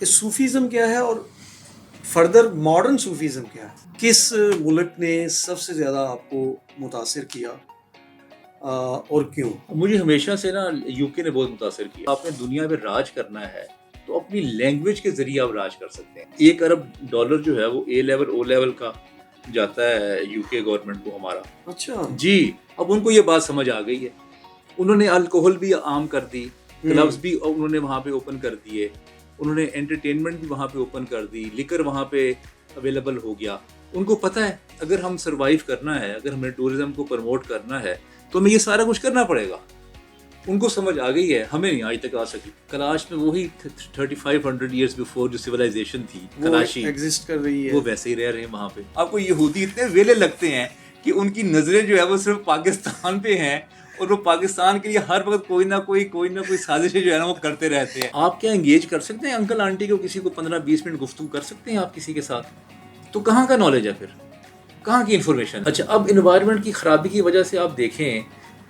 کہ صوفیزم کیا ہے اور فردر ماڈرن صوفیزم کیا ہے. کس ملک نے سب سے زیادہ آپ کو متاثر کیا اور کیوں؟ مجھے ہمیشہ سے نا یو کے نے بہت متاثر کیا. آپ نے دنیا میں راج کرنا ہے تو اپنی لینگویج کے ذریعے آپ راج کر سکتے ہیں. $1 ارب جو ہے وہ اے لیول او لیول کا جاتا ہے یو کے گورنمنٹ کو ہمارا. اچھا جی, اب ان کو یہ بات سمجھ آ گئی ہے. انہوں نے الکوہل بھی عام کر دی, کلبز بھی انہوں نے وہاں پہ اوپن کر دیے, انہوں نے انٹرٹینمنٹ بھی وہاں پہ اوپن کر دی, لیکر وہاں پہ اویلیبل ہو گیا. ان کو پتہ ہے اگر ہم سروائیو کرنا ہے, اگر ہمیں ٹورزم کو پروموٹ کرنا ہے تو ہمیں یہ سارا کچھ کرنا پڑے گا. ان کو سمجھ آ گئی ہے, ہمیں نہیں آج تک آ سکی. کراچ میں وہی 3500 ایئرز بیفور جو سویلائزیشن تھی کراچی ایگزسٹ کر رہی ہے, وہ ویسے ہی رہ رہے ہیں وہاں پہ. آپ کو یہودی اتنے ویلے لگتے ہیں کہ ان کی نظریں جو ہے وہ صرف پاکستان پہ ہیں, اور وہ پاکستان کے لیے ہر وقت کوئی نہ کوئی سازشیں جو ہے نا وہ کرتے رہتے ہیں. آپ کیا انگیج کر سکتے ہیں انکل آنٹی کو, کسی کو 15-20 منٹ گفتگو کر سکتے ہیں آپ کسی کے ساتھ؟ تو کہاں کا نالج ہے پھر, کہاں کی انفارمیشن؟ اچھا, اب انوائرمنٹ کی خرابی کی وجہ سے آپ دیکھیں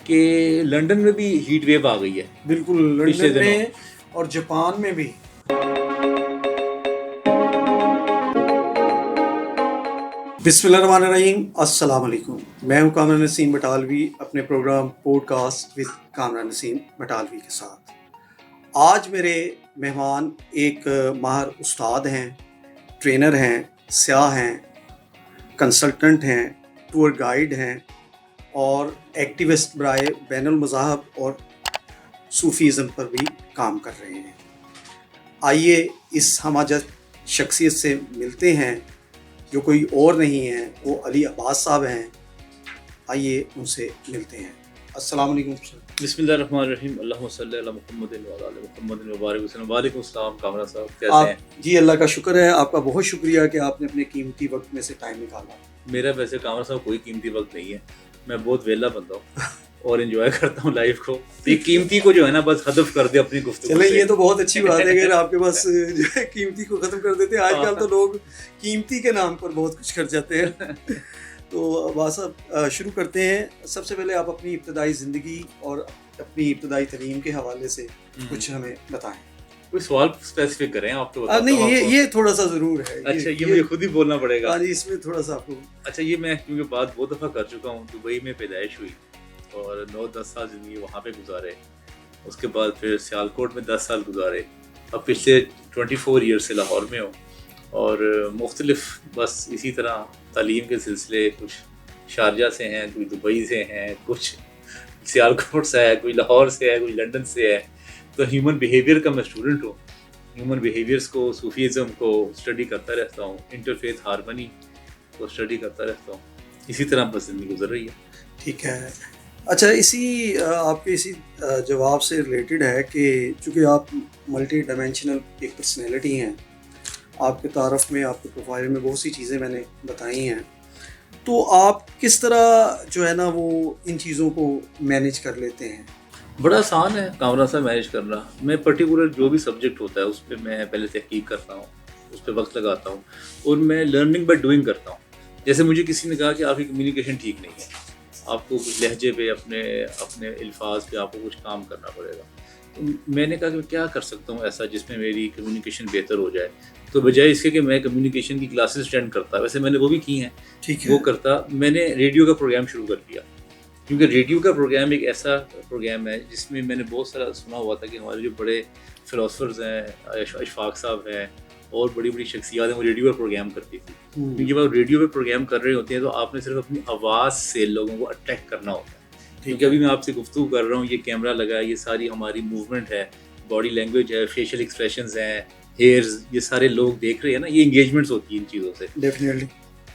کہ لنڈن میں بھی ہیٹ ویو آ گئی ہے. بالکل, لندن میں اور جاپان میں بھی. بسم اللہ الرحمن الرحیم. السلام علیکم, میں ہوں کامران نسیم بٹالوی اپنے programme podcast with Kamran Naseem Batalvi کے ساتھ. آج میرے مہمان ایک ماہر استاد ہیں, ٹرینر ہیں, سیاح ہیں, کنسلٹنٹ ہیں, ٹور گائیڈ ہیں اور ایکٹیوسٹ برائے بین المذاہب اور صوفیزم پر بھی کام کر رہے ہیں. آئیے اس ہماجت شخصیت سے ملتے ہیں جو کوئی اور نہیں ہیں, وہ علی عباس صاحب ہیں. آئیے ان سے ملتے ہیں. السلام علیکم سر. بسم اللہ الرحمن الرحیم. اللہم صلی علی محمد وعلی آل محمد وبارک وسلم. وعلیکم السلام کامران صاحب, کیسے ہیں؟ جی اللہ کا شکر ہے, آپ کا بہت شکریہ کہ آپ نے اپنے قیمتی وقت میں سے ٹائم نکالا. میرا ویسے کامران صاحب کوئی قیمتی وقت نہیں ہے, میں بہت ویلا بندہ ہوں اور انجوائے کرتا ہوں لائف کو. یہ قیمتی کو جو ہے نا بس ہدف کر دے اپنی گفتگو. چلیں, یہ تو بہت اچھی بات ہے کہ آپ کے پاس جو ہے قیمتی کو ختم کر دیتے ہیں. آج کل تو لوگ قیمتی کے نام پر بہت کچھ کر جاتے ہیں. تو عباس صاحب شروع کرتے ہیں. سب سے پہلے آپ اپنی ابتدائی زندگی اور اپنی ابتدائی تعلیم کے حوالے سے کچھ ہمیں بتائیں. کوئی سوال اسپیسیفک کریں آپ تو. نہیں, یہ تھوڑا سا ضرور ہے. اچھا, یہ مجھے خود ہی بولنا پڑے گا. ہاں جی, اس میں تھوڑا سا آپ کو. اچھا, یہ میں کیونکہ بات بہت دفعہ کر چکا ہوں. دبئی میں پیدائش ہوئی اور 9-10 سال زندگی وہاں پہ گزارے. اس کے بعد پھر سیالکوٹ میں 10 سال گزارے. اب پچھلے 24 ایئر سے لاہور میں ہوں اور مختلف بس اسی طرح تعلیم کے سلسلے کچھ شارجہ سے ہیں, کوئی دبئی سے ہیں, کچھ سیالکوٹ سے ہے, کوئی لاہور سے ہے, کوئی لنڈن سے ہے. تو ہیومن بیہیویئر کا میں اسٹوڈنٹ ہوں. ہیومن بیہیویئرس کو, صوفیزم کو اسٹڈی کرتا رہتا ہوں, انٹرفیتھ ہارمنی کو اسٹڈی کرتا رہتا ہوں. اسی طرح بس زندگی گزر رہی ہے. ٹھیک ہے. اچھا, آپ کے اسی جواب سے ریلیٹڈ ہے کہ چونکہ آپ ملٹی ڈائمینشنل ایک پرسنالٹی ہیں, آپ کے تعارف میں, آپ کے پروفائل میں بہت سی چیزیں میں نے بتائی ہیں, تو آپ کس طرح جو ہے نا وہ ان چیزوں کو مینیج کر لیتے ہیں؟ بڑا آسان ہے کامران صاحب مینیج کرنا. میں پرٹیکولر جو بھی سبجیکٹ ہوتا ہے اس پہ میں پہلے تحقیق کرتا ہوں, اس پہ وقت لگاتا ہوں اور میں لرننگ بائی ڈوئنگ کرتا ہوں. جیسے مجھے کسی نے کہا کہ آپ کی کمیونیکیشن ٹھیک نہیں ہے, آپ کو کچھ لہجے پہ, اپنے الفاظ پہ آپ کو کچھ کام کرنا پڑے گا. تو میں نے کہا کہ میں کیا کر سکتا ہوں ایسا جس میں میری کمیونیکیشن بہتر ہو جائے. تو بجائے اس کے کہ میں کمیونیکیشن کی کلاسز اٹینڈ کرتا, ویسے میں نے وہ بھی کی ہیں, وہ کرتا, میں نے ریڈیو کا پروگرام شروع کر دیا. کیونکہ ریڈیو کا پروگرام ایک ایسا پروگرام ہے جس میں میں نے بہت سارا سنا ہوا تھا کہ ہمارے جو بڑے فلاسفرز ہیں, اشفاق صاحب ہیں اور بڑی بڑی شخصیات ہیں, وہ ریڈیو پر پروگرام کرتی تھی. کیونکہ جب آپ ریڈیو پہ پروگرام کر رہے ہوتے ہیں تو آپ نے صرف اپنی آواز سے لوگوں کو اٹریکٹ کرنا ہوتا ہے. کیونکہ ابھی میں آپ سے گفتگو کر رہا ہوں, یہ کیمرہ لگا ہے, یہ ساری ہماری موومنٹ ہے, باڈی لینگویج ہے, فیشیل ایکسپریشنز ہیں, ہیئرز, یہ سارے لوگ دیکھ رہے ہیں نا, یہ انگیجمنٹس ہوتی ہیں ان چیزوں سے. ڈیفینیٹلی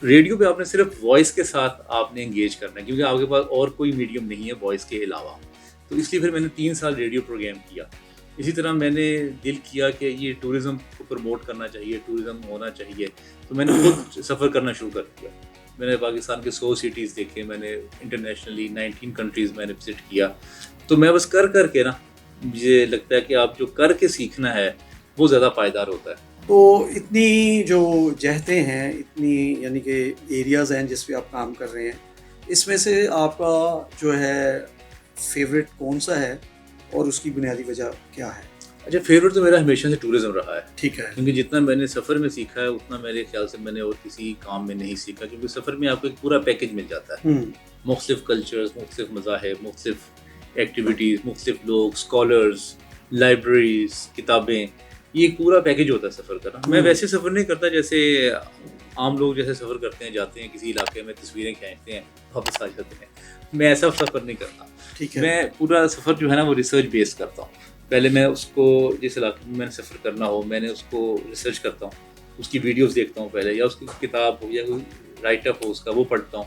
ریڈیو پہ آپ نے صرف وائس کے ساتھ آپ نے انگیج کرنا ہے, کیونکہ آپ کے پاس اور کوئی میڈیم نہیں ہے وائس کے علاوہ. تو اس لیے پھر میں نے 3 سال ریڈیو پروگرام کیا. اسی طرح میں نے دل کیا کہ یہ ٹورزم کو پروموٹ کرنا چاہیے, ٹورزم ہونا چاہیے, تو میں نے خود سفر کرنا شروع کر دیا. میں نے پاکستان کے 100 سٹیز دیکھے, میں نے انٹرنیشنلی 19 کنٹریز میں نے وزٹ کیا. تو میں بس کر کے نا, مجھے لگتا ہے کہ آپ جو کر کے سیکھنا ہے وہ زیادہ پائیدار ہوتا ہے. تو اتنی جو جہتیں ہیں, اتنی یعنی کہ ایریاز ہیں جس پہ آپ کام کر رہے ہیں, اس میں سے آپ کا جو ہے فیوریٹ کون سا ہے اور اس کی بنیادی وجہ کیا ہے؟ اچھا فیوریٹ تو میرا ہمیشہ سے ٹورزم رہا ہے. ٹھیک ہے. کیونکہ جتنا میں نے سفر میں سیکھا ہے اتنا میرے خیال سے میں نے اور کسی کام میں نہیں سیکھا, کیونکہ سفر میں آپ کو ایک پورا پیکج مل جاتا ہے. مختلف کلچرز, مختلف مذاہب, مختلف ایکٹیویٹیز, مختلف لوگ, اسکالرز, لائبریریز, کتابیں, یہ ایک پورا پیکج ہوتا ہے سفر کرنا. میں ویسے سفر نہیں کرتا جیسے عام لوگ جیسے سفر کرتے ہیں, جاتے ہیں کسی علاقے میں, تصویریں کھینچتے ہیں, واپس آ جاتے ہیں. میں ایسا سفر نہیں کرتا. میں پورا سفر جو ہے نا وہ ریسرچ بیس کرتا ہوں. پہلے میں اس کو جس علاقے میں نے سفر کرنا ہو میں نے اس کو ریسرچ کرتا ہوں, اس کی ویڈیوز دیکھتا ہوں پہلے, یا اس کی کتاب ہو یا کوئی رائٹ اپ ہو اس کا وہ پڑھتا ہوں.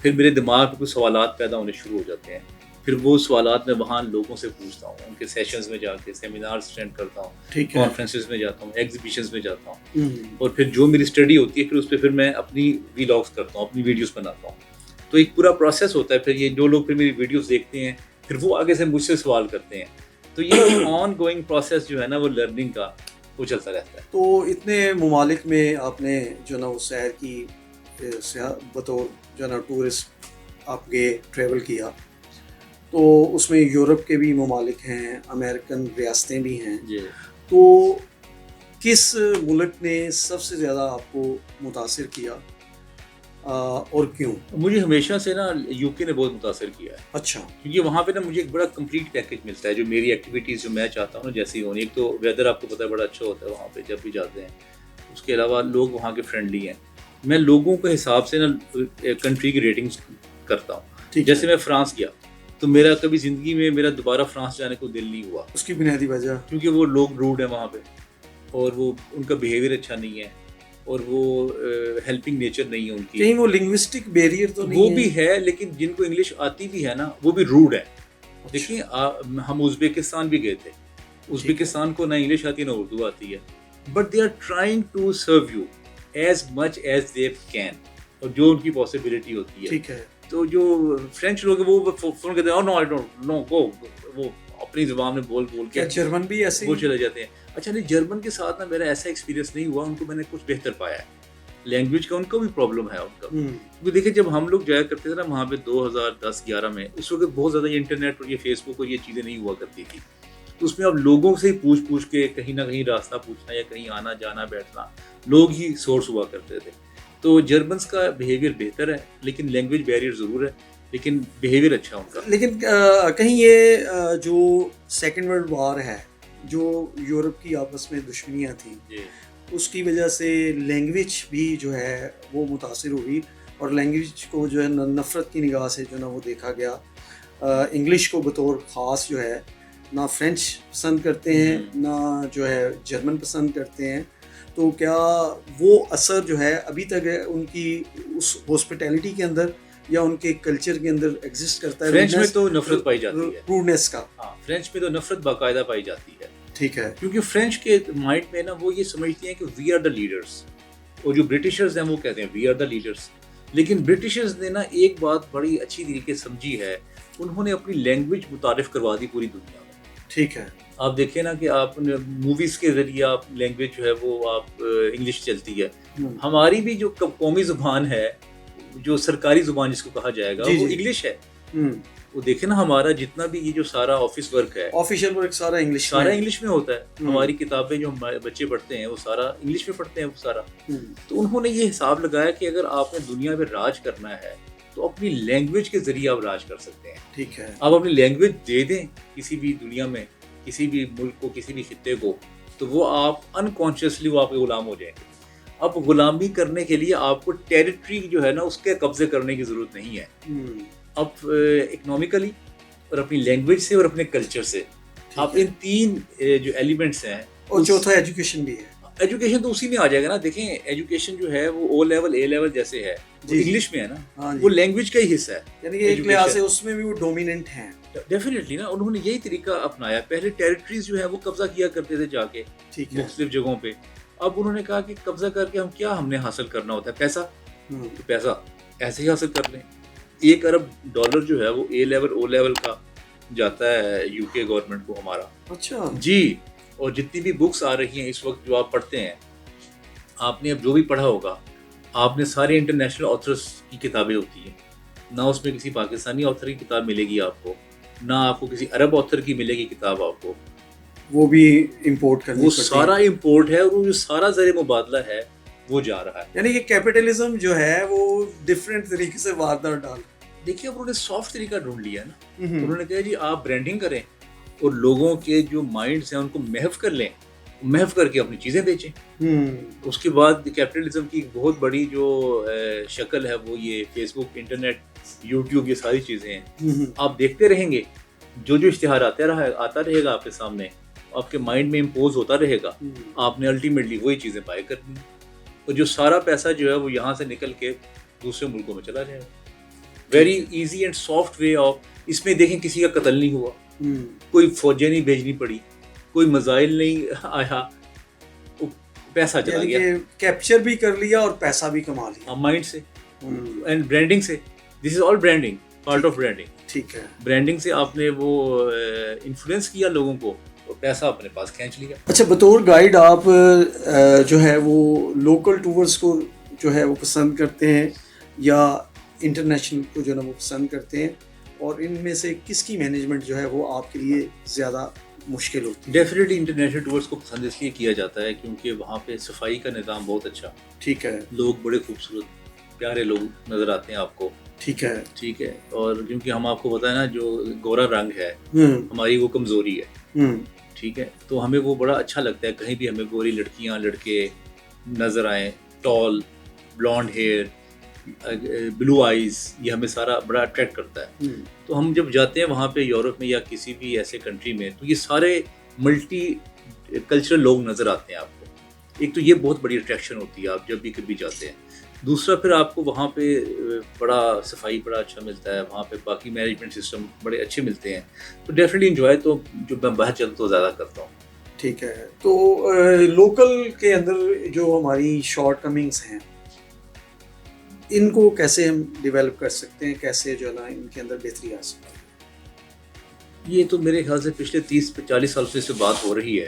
پھر میرے دماغ میں کچھ سوالات پیدا ہونے شروع ہو جاتے ہیں. پھر وہ سوالات میں وہاں لوگوں سے پوچھتا ہوں, ان کے سیشنز میں جا کے سیمینارز اٹینڈ کرتا ہوں, کانفرنسز میں جاتا ہوں, ایگزیبیشنز میں جاتا ہوں, اور پھر جو میری اسٹڈی ہوتی ہے پھر اس پہ پھر میں اپنی ویلاگس کرتا ہوں, اپنی ویڈیوز بناتا ہوں. تو ایک پورا پروسیس ہوتا ہے. پھر یہ جو لوگ پھر میری ویڈیوز دیکھتے ہیں پھر وہ آگے سے مجھ سے سوال کرتے ہیں. تو یہ آن گوئنگ پروسیس جو ہے نا وہ لرننگ کا وہ چلتا رہتا ہے. تو اتنے ممالک میں آپ نے جو نا وہ سیر کی, بطور جو نا ٹورسٹ آپ گئے, ٹریول کیا, تو اس میں یورپ کے بھی ممالک ہیں, امریکن ریاستیں بھی ہیں. تو کس ملک نے سب سے زیادہ آپ کو متاثر کیا اور کیوں؟ مجھے ہمیشہ سے نا یو کے نے بہت متاثر کیا ہے. اچھا. کیونکہ وہاں پہ نا مجھے ایک بڑا کمپلیٹ پیکج ملتا ہے, جو میری ایکٹیویٹیز جو میں چاہتا ہوں نا جیسی ہونی. ایک تو ویدر آپ کو پتہ ہے بڑا اچھا ہوتا ہے وہاں پہ جب بھی جاتے ہیں. اس کے علاوہ لوگ وہاں کے فرینڈلی ہیں. میں لوگوں کے حساب سے نا کنٹری کی ریٹنگس کرتا ہوں. جیسے میں فرانس گیا تو میرا کبھی زندگی میں میرا دوبارہ فرانس جانے کو دل نہیں ہوا. اس کی بنیادی وجہ کیونکہ وہ لوگ روڈ ہیں وہاں پہ, اور وہ ان کا بیہیویئر اچھا نہیں ہے, اور وہ ہیلپنگ نیچر نہیں ہے ان کی. کہیں وہ لنگوسٹک بیریئر تو نہیں وہ بھی ہے, لیکن جن کو انگلش آتی بھی ہے نا وہ بھی روڈ ہے. دیکھیں ہم ازبیکستان بھی گئے تھے, ازبیکستان کو نہ انگلش آتی ہے نہ اردو آتی ہے, but they are trying to serve you as much as they can, اور جو ان کی پاسبلٹی ہوتی ہے. ٹھیک ہے. تو جو فرینچ لوگ ہیں وہ فون کہتے ہیں نو آئی ڈونٹ نو گو, وہ اپنی زبان میں بول کے جرمن بھی ایسے وہ چلے جاتے ہیں. اچھا نہیں, جرمن کے ساتھ نا میرا ایسا ایکسپیرینس نہیں ہوا, ان کو میں نے کچھ بہتر پایا ہے. لینگویج کا ان کا بھی پرابلم ہے ان کا. کیونکہ دیکھیں جب ہم لوگ جایا کرتے تھے نا وہاں پہ 2010-11 میں, اس وقت بہت زیادہ یہ انٹرنیٹ اور یہ فیس بک اور یہ چیزیں نہیں ہوا کرتی تھی. تو اس میں اب لوگوں سے ہی پوچھ کے کہیں نہ کہیں راستہ پوچھنا یا کہیں آنا جانا بیٹھنا, لوگ ہی سورس ہوا کرتے تھے. تو جرمنس کا بیہیویئر بہتر ہے, لیکن لینگویج بیریئر ضرور ہے, لیکن بیہیویئر اچھا ان کا. لیکن کہیں یہ جو سیکنڈ ورلڈ وار ہے, جو یورپ کی آپس میں دشمنیاں تھیں, اس کی وجہ سے لینگویج بھی جو ہے وہ متاثر ہوئی, اور لینگویج کو جو ہے نفرت کی نگاہ سے جو نا وہ دیکھا گیا. انگلش کو بطور خاص جو ہے نہ فرینچ پسند کرتے ہیں نہ جو ہے جرمن پسند کرتے ہیں. تو کیا وہ اثر جو ہے ابھی تک ان کی اس ہاسپٹیلٹی کے اندر یا ان کے کلچر کے اندر ایگزسٹ کرتا ہے؟ فرینچ میں تو نفرت پائی جاتی ہے, روڈنیس کا. ہاں, فرینچ میں تو نفرت باقاعدہ پائی جاتی ہے. ٹھیک ہے. کیونکہ فرینچ کے مائنڈ میں نا وہ یہ سمجھتے ہیں کہ وی آر دا لیڈرس, اور جو برٹشرز ہیں وہ کہتے ہیں وی آر دا لیڈرس. لیکن برٹشرز نے نا ایک بات بڑی اچھی طریقے سے سمجھی ہے, انہوں نے اپنی لینگویج متعارف کروا دی پوری دنیا میں. ٹھیک ہے. آپ دیکھیں نا کہ آپ موویز کے ذریعے آپ لینگویج جو ہے وہ آپ انگلش چلتی ہے. ہماری بھی جو قومی زبان ہے, جو سرکاری زبان جس کو کہا جائے گا, وہ انگلش ہے. وہ دیکھیں نا ہمارا جتنا بھی یہ جو سارا آفس ورک ہے, آفیشیل ورک سارا انگلش میں ہوتا ہے. ہماری کتابیں جو ہمارے بچے پڑھتے ہیں وہ سارا انگلش میں پڑھتے ہیں وہ سارا. تو انہوں نے یہ حساب لگایا کہ اگر آپ نے دنیا میں راج کرنا ہے تو اپنی لینگویج کے ذریعے آپ راج کر سکتے ہیں. ٹھیک ہے. آپ اپنی لینگویج دے دیں کسی بھی دنیا میں, کسی بھی ملک کو, کسی بھی خطے کو, تو وہ آپ انکانشیسلی وہ آپ کے غلام ہو جائیں گے. اب غلامی کرنے کے لیے آپ کو ٹیریٹری جو ہے نا اس کے قبضے کرنے کی ضرورت نہیں ہے. اب اکنامکلی اور اپنی لینگویج سے اور اپنے کلچر سے آپ ان تین جو ایلیمنٹس ہیں, اور چوتھا ایجوکیشن بھی ہے. ایجوکیشن تو اسی میں آ جائے گا نا. دیکھیں ایجوکیشن جو ہے وہ او لیول اے لیول جیسے ہے, انگلش میں ہے نا, وہ لینگویج کا ہی حصہ ہے. یعنی کہ ایک لحاظ سے اس میں بھی وہ ڈومیننٹ ہیں. ڈیفینیٹلی نا, انہوں نے یہی طریقہ اپنایا. پہلے ٹیریٹریز جو ہے وہ قبضہ کیا کرتے تھے جا کے مختلف جگہوں پہ. اب انہوں نے کہا کہ قبضہ کر کے ہم نے حاصل کرنا ہوتا ہے پیسہ, تو پیسہ ایسے ہی حاصل کر لیں. 1 ارب ڈالر جو ہے وہ اے لیول او لیول کا جاتا ہے یو کے گورنمنٹ کو ہمارا. اچھا جی. اور جتنی بھی بکس آ رہی ہیں اس وقت جو آپ پڑھتے ہیں, آپ نے اب جو بھی پڑھا ہوگا, آپ نے سارے انٹرنیشنل آتھرس کی کتابیں ہوتی ہیں. نہ اس میں کسی پاکستانی آتھر کی کتاب ملے گی آپ کو, نہ آپ کو کسی عرب آتھر کی ملے گی کتاب آپ کو. وہ بھی امپورٹ کرنی وہ پڑتی ہے. سارا امپورٹ ہے، اور وہ جو سارا زر مبادلہ ہے وہ جا رہا ہے. یعنی کہ کیپٹلزم جو ہے وہ ڈفرینٹ طریقے سے واردات ڈال. دیکھیے اب انہوں نے سافٹ طریقہ ڈھونڈ لیا نا. انہوں نے کہا جی آپ برانڈنگ کریں اور لوگوں کے جو مائنڈس ہیں ان کو محو کر لیں، محو کر کے اپنی چیزیں بیچیں. اس کے بعد کیپٹلزم کی ایک بہت بڑی جو شکل ہے وہ یہ فیس بک، انٹرنیٹ، یوٹیوب، یہ ساری چیزیں ہیں. آپ دیکھتے رہیں گے، جو اشتہار آتا رہے گا آپ کے سامنے، آپ کے مائنڈ میں امپوز ہوتا رہے گا، آپ نے الٹیمیٹلی وہی چیزیں بائی کرنی. اور جو سارا پیسہ جو ہے وہ یہاں سے نکل کے دوسرے ملکوں میں چلا جائے گا. Very easy and soft way of. اس میں دیکھیں کسی کا قتل نہیں ہوا، کوئی فوجیں نہیں بھیجنی پڑی، کوئی مسائل نہیں آیا، پیسہ چلا گیا. کیپچر بھی کر لیا اور پیسہ بھی کما لیا مائنڈ سے اینڈ برانڈنگ سے. دس از آل برانڈنگ، پارٹ آف برانڈنگ. ٹھیک ہے. برانڈنگ سے آپ نے وہ انفلوئنس کیا لوگوں کو اور پیسہ اپنے پاس کھینچ لیا. اچھا، بطور گائیڈ آپ جو ہے وہ لوکل ٹورز کو جو ہے وہ پسند کرتے ہیں یا انٹرنیشنل کو جو ہے نا وہ پسند کرتے ہیں، اور ان میں سے کس کی مینجمنٹ جو ہے وہ آپ کے لیے زیادہ مشکل ہوتی ہے؟ ڈیفینیٹلی انٹرنیشنل ٹورز کو پسند اس لیے کیا جاتا ہے کیونکہ وہاں پہ صفائی کا نظام بہت اچھا. ٹھیک ہے. لوگ بڑے خوبصورت پیارے لوگ نظر آتے ہیں آپ کو. ٹھیک ہے. ٹھیک ہے. اور کیونکہ ہم آپ کو بتائیں نا جو گورا رنگ ہے ہماری وہ کمزوری ہے. ٹھیک ہے. تو ہمیں وہ بڑا اچھا لگتا ہے کہیں بھی ہمیں گوری لڑکیاں لڑکے نظر آئیں، ٹال، بلانڈ ہیئر، بلو آئیز، یہ ہمیں سارا بڑا اٹریکٹ کرتا ہے. تو ہم جب جاتے ہیں وہاں پہ یورپ میں یا کسی بھی ایسے کنٹری میں تو یہ سارے ملٹی کلچرل لوگ نظر آتے ہیں آپ کو. ایک تو یہ بہت بڑی اٹریکشن ہوتی ہے آپ جب بھی کبھی جاتے ہیں. دوسرا پھر آپ کو وہاں پہ بڑا صفائی بڑا اچھا ملتا ہے، وہاں پہ باقی مینجمنٹ سسٹم بڑے اچھے ملتے ہیں. تو ڈیفینیٹلی انجوائے تو جو میں باہر چلتا ہوں زیادہ کرتا ہوں. ٹھیک ہے. تو لوکل کے اندر جو ہماری شارٹ کمنگس ہیں ان کو کیسے ہم ڈیولپ کر سکتے ہیں، کیسے جو ہے نا ان کے اندر بہتری آ سکتی ہے؟ یہ تو میرے خیال سے پچھلے 30-40 سال سے اس پہ بات ہو رہی ہے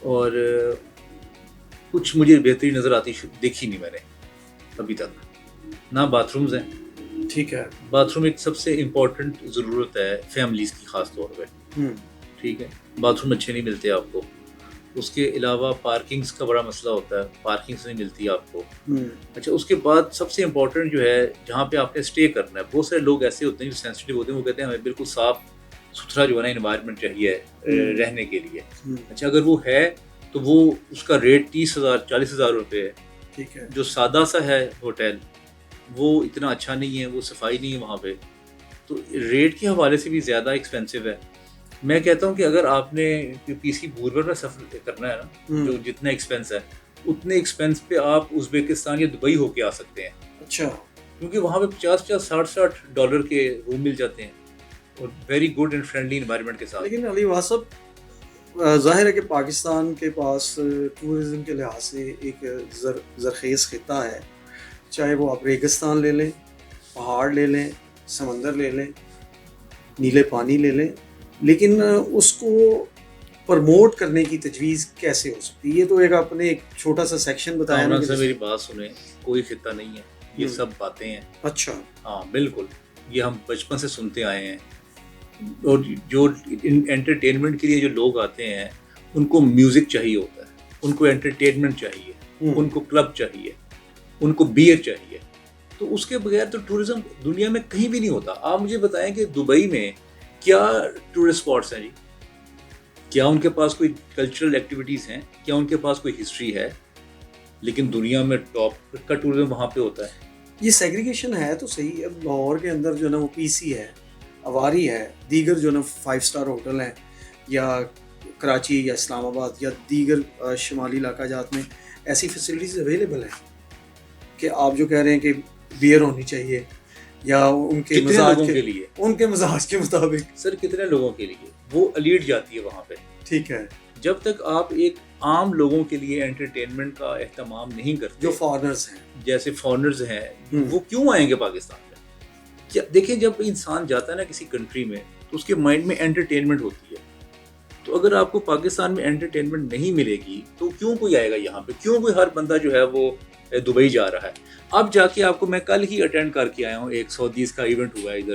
اور کچھ مجھے بہتری نظر آتی دیکھی نہیں میں نے ابھی تک. نہ باتھ رومز ہیں. ٹھیک ہے. باتھ روم ایک سب سے امپورٹنٹ ضرورت ہے فیملیز کی خاص طور پہ. ٹھیک ہے. باتھ روم اچھے نہیں ملتے آپ کو. اس کے علاوہ پارکنگز کا بڑا مسئلہ ہوتا ہے، پارکنگز نہیں ملتی آپ کو. اچھا، اس کے بعد سب سے امپورٹنٹ جو ہے جہاں پہ آپ نے اسٹے کرنا ہے، بہت سارے لوگ ایسے ہوتے ہیں جو سینسٹیو ہوتے ہیں، وہ کہتے ہیں ہمیں بالکل صاف ستھرا جو ہے نا انوائرمنٹ چاہیے رہنے کے لیے. اچھا، اگر وہ ہے تو وہ اس کا ریٹ 30,000-40,000 روپے ہے. ٹھیک ہے. جو سادہ سا ہے ہوٹل وہ اتنا اچھا نہیں ہے، وہ صفائی نہیں ہے وہاں پہ، تو ریٹ کے حوالے سے بھی زیادہ ایکسپینسو ہے. میں کہتا ہوں کہ اگر آپ نے کسی بوربر میں سفر کرنا ہے نا، جو جتنا ایکسپینس ہے اتنے ایکسپینس پہ آپ ازبیکستان یا دبئی ہو کے آ سکتے ہیں. اچھا. کیونکہ وہاں پہ $50-60 کے روم مل جاتے ہیں اور very good and friendly environment کے ساتھ. لیکن علی واصف، ظاہر ہے کہ پاکستان کے پاس ٹورزم کے لحاظ سے ایک زرخیز خطہ ہے، چاہے وہ آپ ریگستان لے لیں، پہاڑ لے لیں، سمندر لے لیں، نیلے پانی لے لیں، لیکن اس کو پرموٹ کرنے کی تجویز کیسے ہو سکتی ہے؟ یہ تو ایک آپ نے ایک چھوٹا سا سیکشن بتایا نا. میری بات سنیں، کوئی خطہ نہیں ہے، یہ سب باتیں ہیں. اچھا. ہاں بالکل، یہ ہم بچپن سے سنتے آئے ہیں. اور جو انٹرٹینمنٹ کے لیے جو لوگ آتے ہیں ان کو میوزک چاہیے ہوتا ہے، ان کو انٹرٹینمنٹ چاہیے، ان کو کلب چاہیے، ان کو بیئر چاہیے. تو اس کے بغیر تو ٹورزم دنیا میں کہیں بھی نہیں ہوتا. آپ مجھے بتائیں کہ دبئی میں کیا ٹورسٹ اسپاٹس ہیں جی؟ کیا ان کے پاس کوئی کلچرل ایکٹیویٹیز ہیں؟ کیا ان کے پاس کوئی ہسٹری ہے؟ لیکن دنیا میں ٹاپ کا ٹورزم وہاں پہ ہوتا ہے. یہ سیگریگیشن ہے تو صحیح. اب لاہور کے اندر جو ہے نا وہ پی سی ہے، اواری ہے، دیگر جو ہے نا 5 اسٹار ہوٹل ہیں، یا کراچی یا اسلام آباد یا دیگر شمالی علاقہ جات میں ایسی فیسلٹیز اویلیبل ہیں کہ آپ جو کہہ رہے ہیں کہ بیئر ہونی چاہیے یا ان کے مزاج کے لیے، ان کے مزاج کے مطابق. سر کتنے لوگوں کے لیے وہ الیٹ جاتی ہے وہاں پہ. ٹھیک ہے. جب تک آپ ایک عام لوگوں کے لیے انٹرٹینمنٹ کا اہتمام نہیں کرتے، جو فارنرز ہیں، جیسے فارنرز ہیں، وہ کیوں آئیں گے پاکستان میں؟ کیا دیکھیں، جب انسان جاتا ہے نا کسی کنٹری میں تو اس کے مائنڈ میں انٹرٹینمنٹ ہوتی ہے. تو اگر آپ کو پاکستان میں انٹرٹینمنٹ نہیں ملے گی تو کیوں کوئی آئے گا یہاں پہ؟ کیوں کوئی ہر بندہ جو ہے وہ دبئی جا رہا ہے؟ اب جا کے آپ کو، میں کل ہی اٹینڈ کر کے آیا ہوں، ایک سعودیز کا ایونٹ ہوا ہے ادھر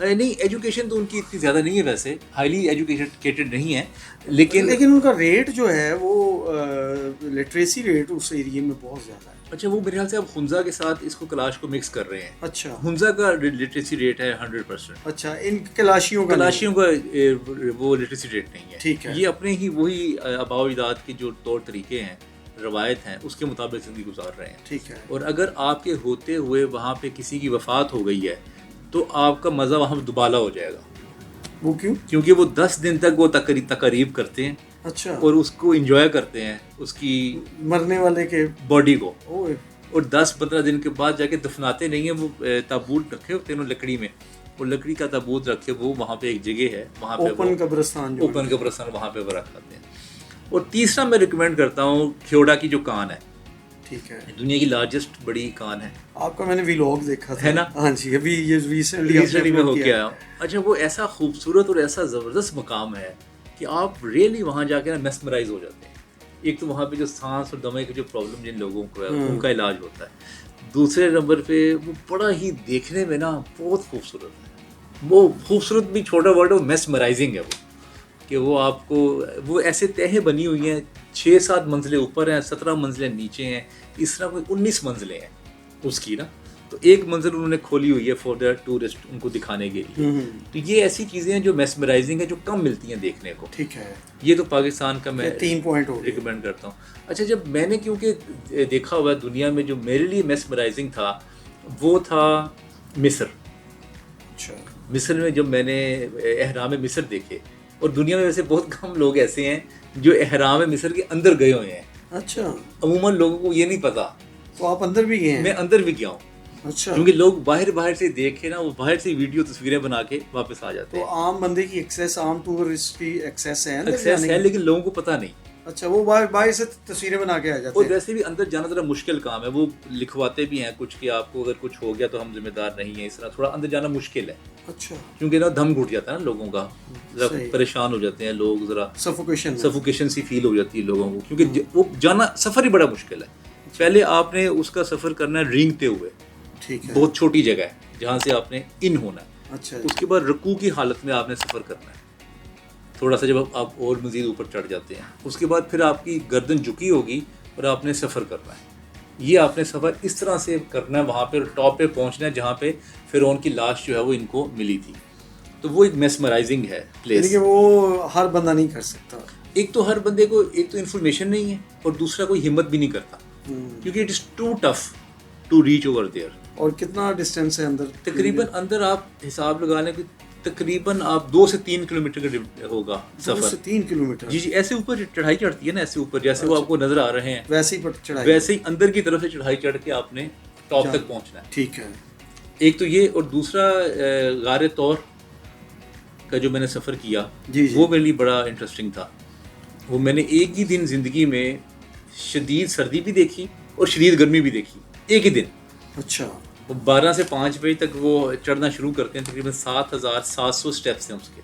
نہیں ایجوکیشن تو ان کی اتنی زیادہ نہیں ہے ویسے, ہائیلی ایجوکیٹڈ نہیں ہے, لیکن ان کا ریٹ جو ہے وہ لٹریسی ریٹ اس ایریے میں بہت زیادہ ہے. اچھا وہ میرے خیال سے اب ہنزا کے ساتھ اس کو کلاش کو مکس کر رہے ہیں. اچھا ہنزا کا لٹریسی ریٹ ہے 100%. اچھا ان کلاشیوں کا وہ لٹریسی ریٹ نہیں ہے. ٹھیک ہے. یہ اپنے ہی وہی آباء و اجداد کے جو طور طریقے ہیں, روایت ہیں, اس کے مطابق زندگی گزار رہے ہیں. ٹھیک ہے. اور اگر آپ کے ہوتے ہوئے وہاں پہ کسی کی وفات ہو گئی ہے تو آپ کا مزہ وہاں پہ دوبالا ہو جائے گا. وہ کیوں؟ کیونکہ وہ 10 دن تک وہ تقریب کرتے ہیں. اچھا. اور اس کو انجوائے کرتے ہیں, اس کی مرنے والے کے باڈی کو. اوئے. اور 10-15 دن کے بعد جا کے دفناتے نہیں ہیں. وہ تابوت رکھے ہوتے ہیں لکڑی میں, وہ لکڑی کا تابوت رکھے, وہ وہاں پہ ایک جگہ ہے وہاں پہ اوپن قبرستان وہاں پہ وہ رکھاتے ہیں. اور تیسرا میں ریکمینڈ کرتا ہوں کھیوڑا کی جو کان ہے. ٹھیک ہے. دنیا کی لارجسٹ بڑی کان ہے. آپ کا میں نے ویلاگ دیکھا تھا, ہے نا؟ ہاں جی, ابھی یہ ریسنٹلی میں ہو کے آیا ہوں. اچھا وہ ایسا خوبصورت اور ایسا زبردست مقام ہے کہ آپ ریئلی وہاں جا کے نا میسمرائز ہو جاتے ہیں. ایک تو وہاں پہ جو سانس اور دمے کے جو پرابلم جن لوگوں کو ہے ان کا علاج ہوتا ہے. دوسرے نمبر پہ وہ بڑا ہی دیکھنے میں نا بہت خوبصورت ہے. وہ خوبصورت بھی چھوٹا ورڈ ہے, وہ میسمرائزنگ ہے. وہ کہ وہ آپ کو وہ ایسے تہیں بنی ہوئی ہیں, 6-7 منزلیں اوپر ہیں, 17 منزلیں نیچے ہیں, اس طرح کوئی 19 منزلیں ہیں اس کی نا. تو ایک منزل انہوں نے کھولی ہوئی ہے فار دا ٹورسٹ, ان کو دکھانے کے لیے. تو یہ ایسی چیزیں ہیں جو میسمرائزنگ ہیں, جو کم ملتی ہیں دیکھنے کو. ٹھیک ہے. یہ تو پاکستان کا میں 3 پوائنٹ ریکمینڈ کرتا ہوں. اچھا جب میں نے کیونکہ دیکھا ہوا دنیا میں جو میرے لیے میسمرائزنگ تھا وہ تھا مصر. اچھا. مصر میں جب میں نے احرام مصر دیکھے, اور دنیا میں ویسے بہت کم لوگ ایسے ہیں جو احرام مصر کے اندر گئے ہوئے ہیں. اچھا. عموماً لوگوں کو یہ نہیں پتا. تو آپ اندر بھی گئے ہیں؟ میں اندر بھی گیا ہوں. اچھا. کیونکہ لوگ باہر سے دیکھے نا, وہ باہر سے ویڈیو تصویریں بنا کے واپس آ جاتے ہیں. تو عام بندے کی ایکسیس, عام ٹورسٹ کی ایکسیس ہے لیکن لوگوں کو پتا نہیں. اچھا. وہ باہر سے تصویریں بنا کے آ جاتے ہیں. اور ویسے بھی اندر جانا ذرا مشکل کام ہے. وہ لکھواتے بھی ہیں کچھ کہ آپ کو اگر کچھ ہو گیا تو ہم ذمہ دار نہیں ہیں, اس طرح تھوڑا اندر جانا مشکل ہے. اچھا. کیونکہ نا دم گھٹ جاتا ہے نا لوگوں کا, ذرا پریشان ہو جاتے ہیں لوگ, ذرا سفوکیشن سی فیل ہو جاتی ہے لوگوں کو, کیونکہ وہ جانا سفر ہی بڑا مشکل ہے. پہلے آپ نے اس کا سفر کرنا ہے رینگتے ہوئے. ٹھیک ہے. بہت چھوٹی جگہ ہے جہاں سے آپ نے ان ہونا ہے. اچھا. اس کے بعد رکوع کی حالت میں آپ نے سفر کرنا ہے. تھوڑا سا جب آپ اور مزید اوپر چڑھ جاتے ہیں, اس کے بعد پھر آپ کی گردن جھکی ہوگی اور آپ نے سفر کرنا ہے. یہ آپ نے سفر اس طرح سے کرنا ہے, وہاں پہ ٹاپ پہ پہنچنا ہے جہاں پہ فرعون کی لاش جو ہے وہ ان کو ملی تھی. تو وہ ایک میسمرائزنگ ہے پلیس. وہ ہر بندہ نہیں کر سکتا. ایک تو ہر بندے کو ایک تو انفارمیشن نہیں ہے, اور دوسرا کوئی ہمت بھی نہیں کرتا, کیونکہ it is too tough to reach over there. اور کتنا ڈسٹینس ہے اندر؟ تقریباً اندر آپ حساب لگا لیں کہ تقریباً آپ 2 سے 3 کلومیٹر کا ہوگا سفر. 2 سے 3 کلومیٹر؟ جی جی. ایسے اوپر چڑھائی چڑھتی ہے نا, ایسے اوپر جیسے وہ آپ کو نظر آ رہے ہیں ویسے ہی اندر کی طرف سے چڑھائی چڑھ کے آپ نے ٹاپ تک پہنچنا ہے. ٹھیک ہے. ایک تو یہ, اور دوسرا غار طور کا جو میں نے سفر کیا وہ میرے لیے بڑا انٹرسٹنگ تھا. وہ میں نے ایک ہی دن زندگی میں شدید سردی بھی دیکھی اور شدید گرمی بھی دیکھی ایک ہی دن. اچھا. 12 سے 5 بجے تک وہ چڑھنا شروع کرتے ہیں, تقریباً 7700 سٹیپس ہیں اس کے.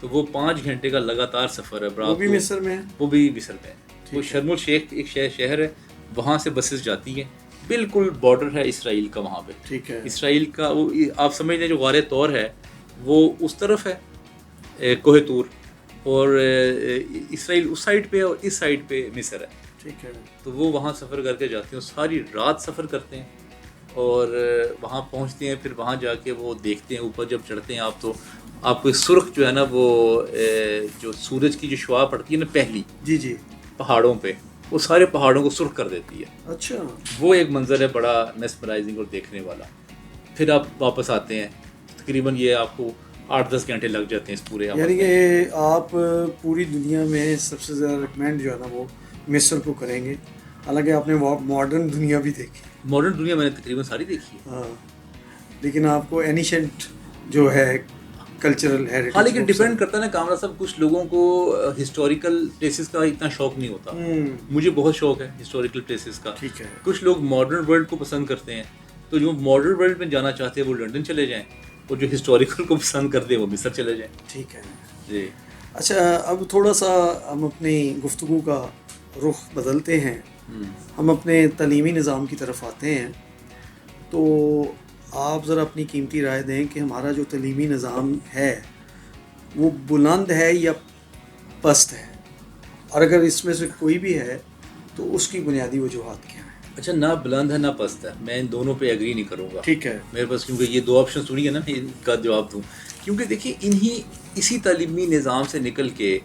تو وہ 5 گھنٹے کا لگاتار سفر ہے. وہ بھی مصر میں ہے؟ وہ بھی مصر میں ہے. وہ شرم الشیخ ایک شہر ہے, وہاں سے بسز جاتی ہیں, بالکل بارڈر ہے اسرائیل کا وہاں پہ. ٹھیک ہے. اسرائیل کا وہ آپ سمجھ لیں جو غار طور ہے وہ اس طرف ہے کوہ طور, اور اسرائیل اس سائڈ پہ اور اس سائڈ پہ مصر ہے. ٹھیک ہے. تو وہ وہاں سفر کر کے جاتے ہیں, ساری رات سفر کرتے ہیں اور وہاں پہنچتے ہیں. پھر وہاں جا کے وہ دیکھتے ہیں اوپر, جب چڑھتے ہیں آپ تو آپ کو سرخ جو ہے نا وہ جو سورج کی جو شعاع پڑتی ہے نا پہلی جی جی پہاڑوں پہ, وہ سارے پہاڑوں کو سرخ کر دیتی ہے. اچھا. وہ ایک منظر ہے بڑا میسمرائزنگ اور دیکھنے والا. پھر آپ واپس آتے ہیں, تقریباً یہ آپ کو 8-10 گھنٹے لگ جاتے ہیں اس پورے. یعنی کہ آپ پوری دنیا میں سب سے زیادہ ریکمینڈ جو ہے نا وہ مصر کو کریں گے, حالانکہ آپ نے ماڈرن دنیا بھی دیکھی. ماڈرن دنیا میں نے تقریباً ساری دیکھی ہے. ہاں, لیکن آپ کو اینیشنٹ جو ہے کلچرل ہیریٹیج. ہاں لیکن ڈیپینڈ کرتا ہے نا کامرا صاحب, کچھ لوگوں کو ہسٹوریکل پلیسز کا اتنا شوق نہیں ہوتا. مجھے بہت شوق ہے ہسٹوریکل پلیسز کا. ٹھیک ہے. کچھ لوگ ماڈرن ورلڈ کو پسند کرتے ہیں, تو جو ماڈرن ورلڈ میں جانا چاہتے ہیں وہ لنڈن چلے جائیں, اور جو ہسٹوریکل کو پسند کرتے ہیں وہ مصر چلے جائیں. ٹھیک ہے جی. اچھا, اب تھوڑا سا ہم اپنی گفتگو کا رخ بدلتے ہیں, ہم اپنے تعلیمی نظام کی طرف آتے ہیں. تو آپ ذرا اپنی قیمتی رائے دیں کہ ہمارا جو تعلیمی نظام ہے وہ بلند ہے یا پست ہے، اور اگر اس میں سے کوئی بھی ہے تو اس کی بنیادی وجوہات کیا ہیں؟ اچھا، نہ بلند ہے نہ پست ہے، میں ان دونوں پہ ایگری نہیں کروں گا. ٹھیک ہے. میرے پاس کیونکہ یہ دو آپشن سنی ہے نا، ان کا جواب دوں. کیونکہ دیکھیے اسی تعلیمی نظام سے نکل کے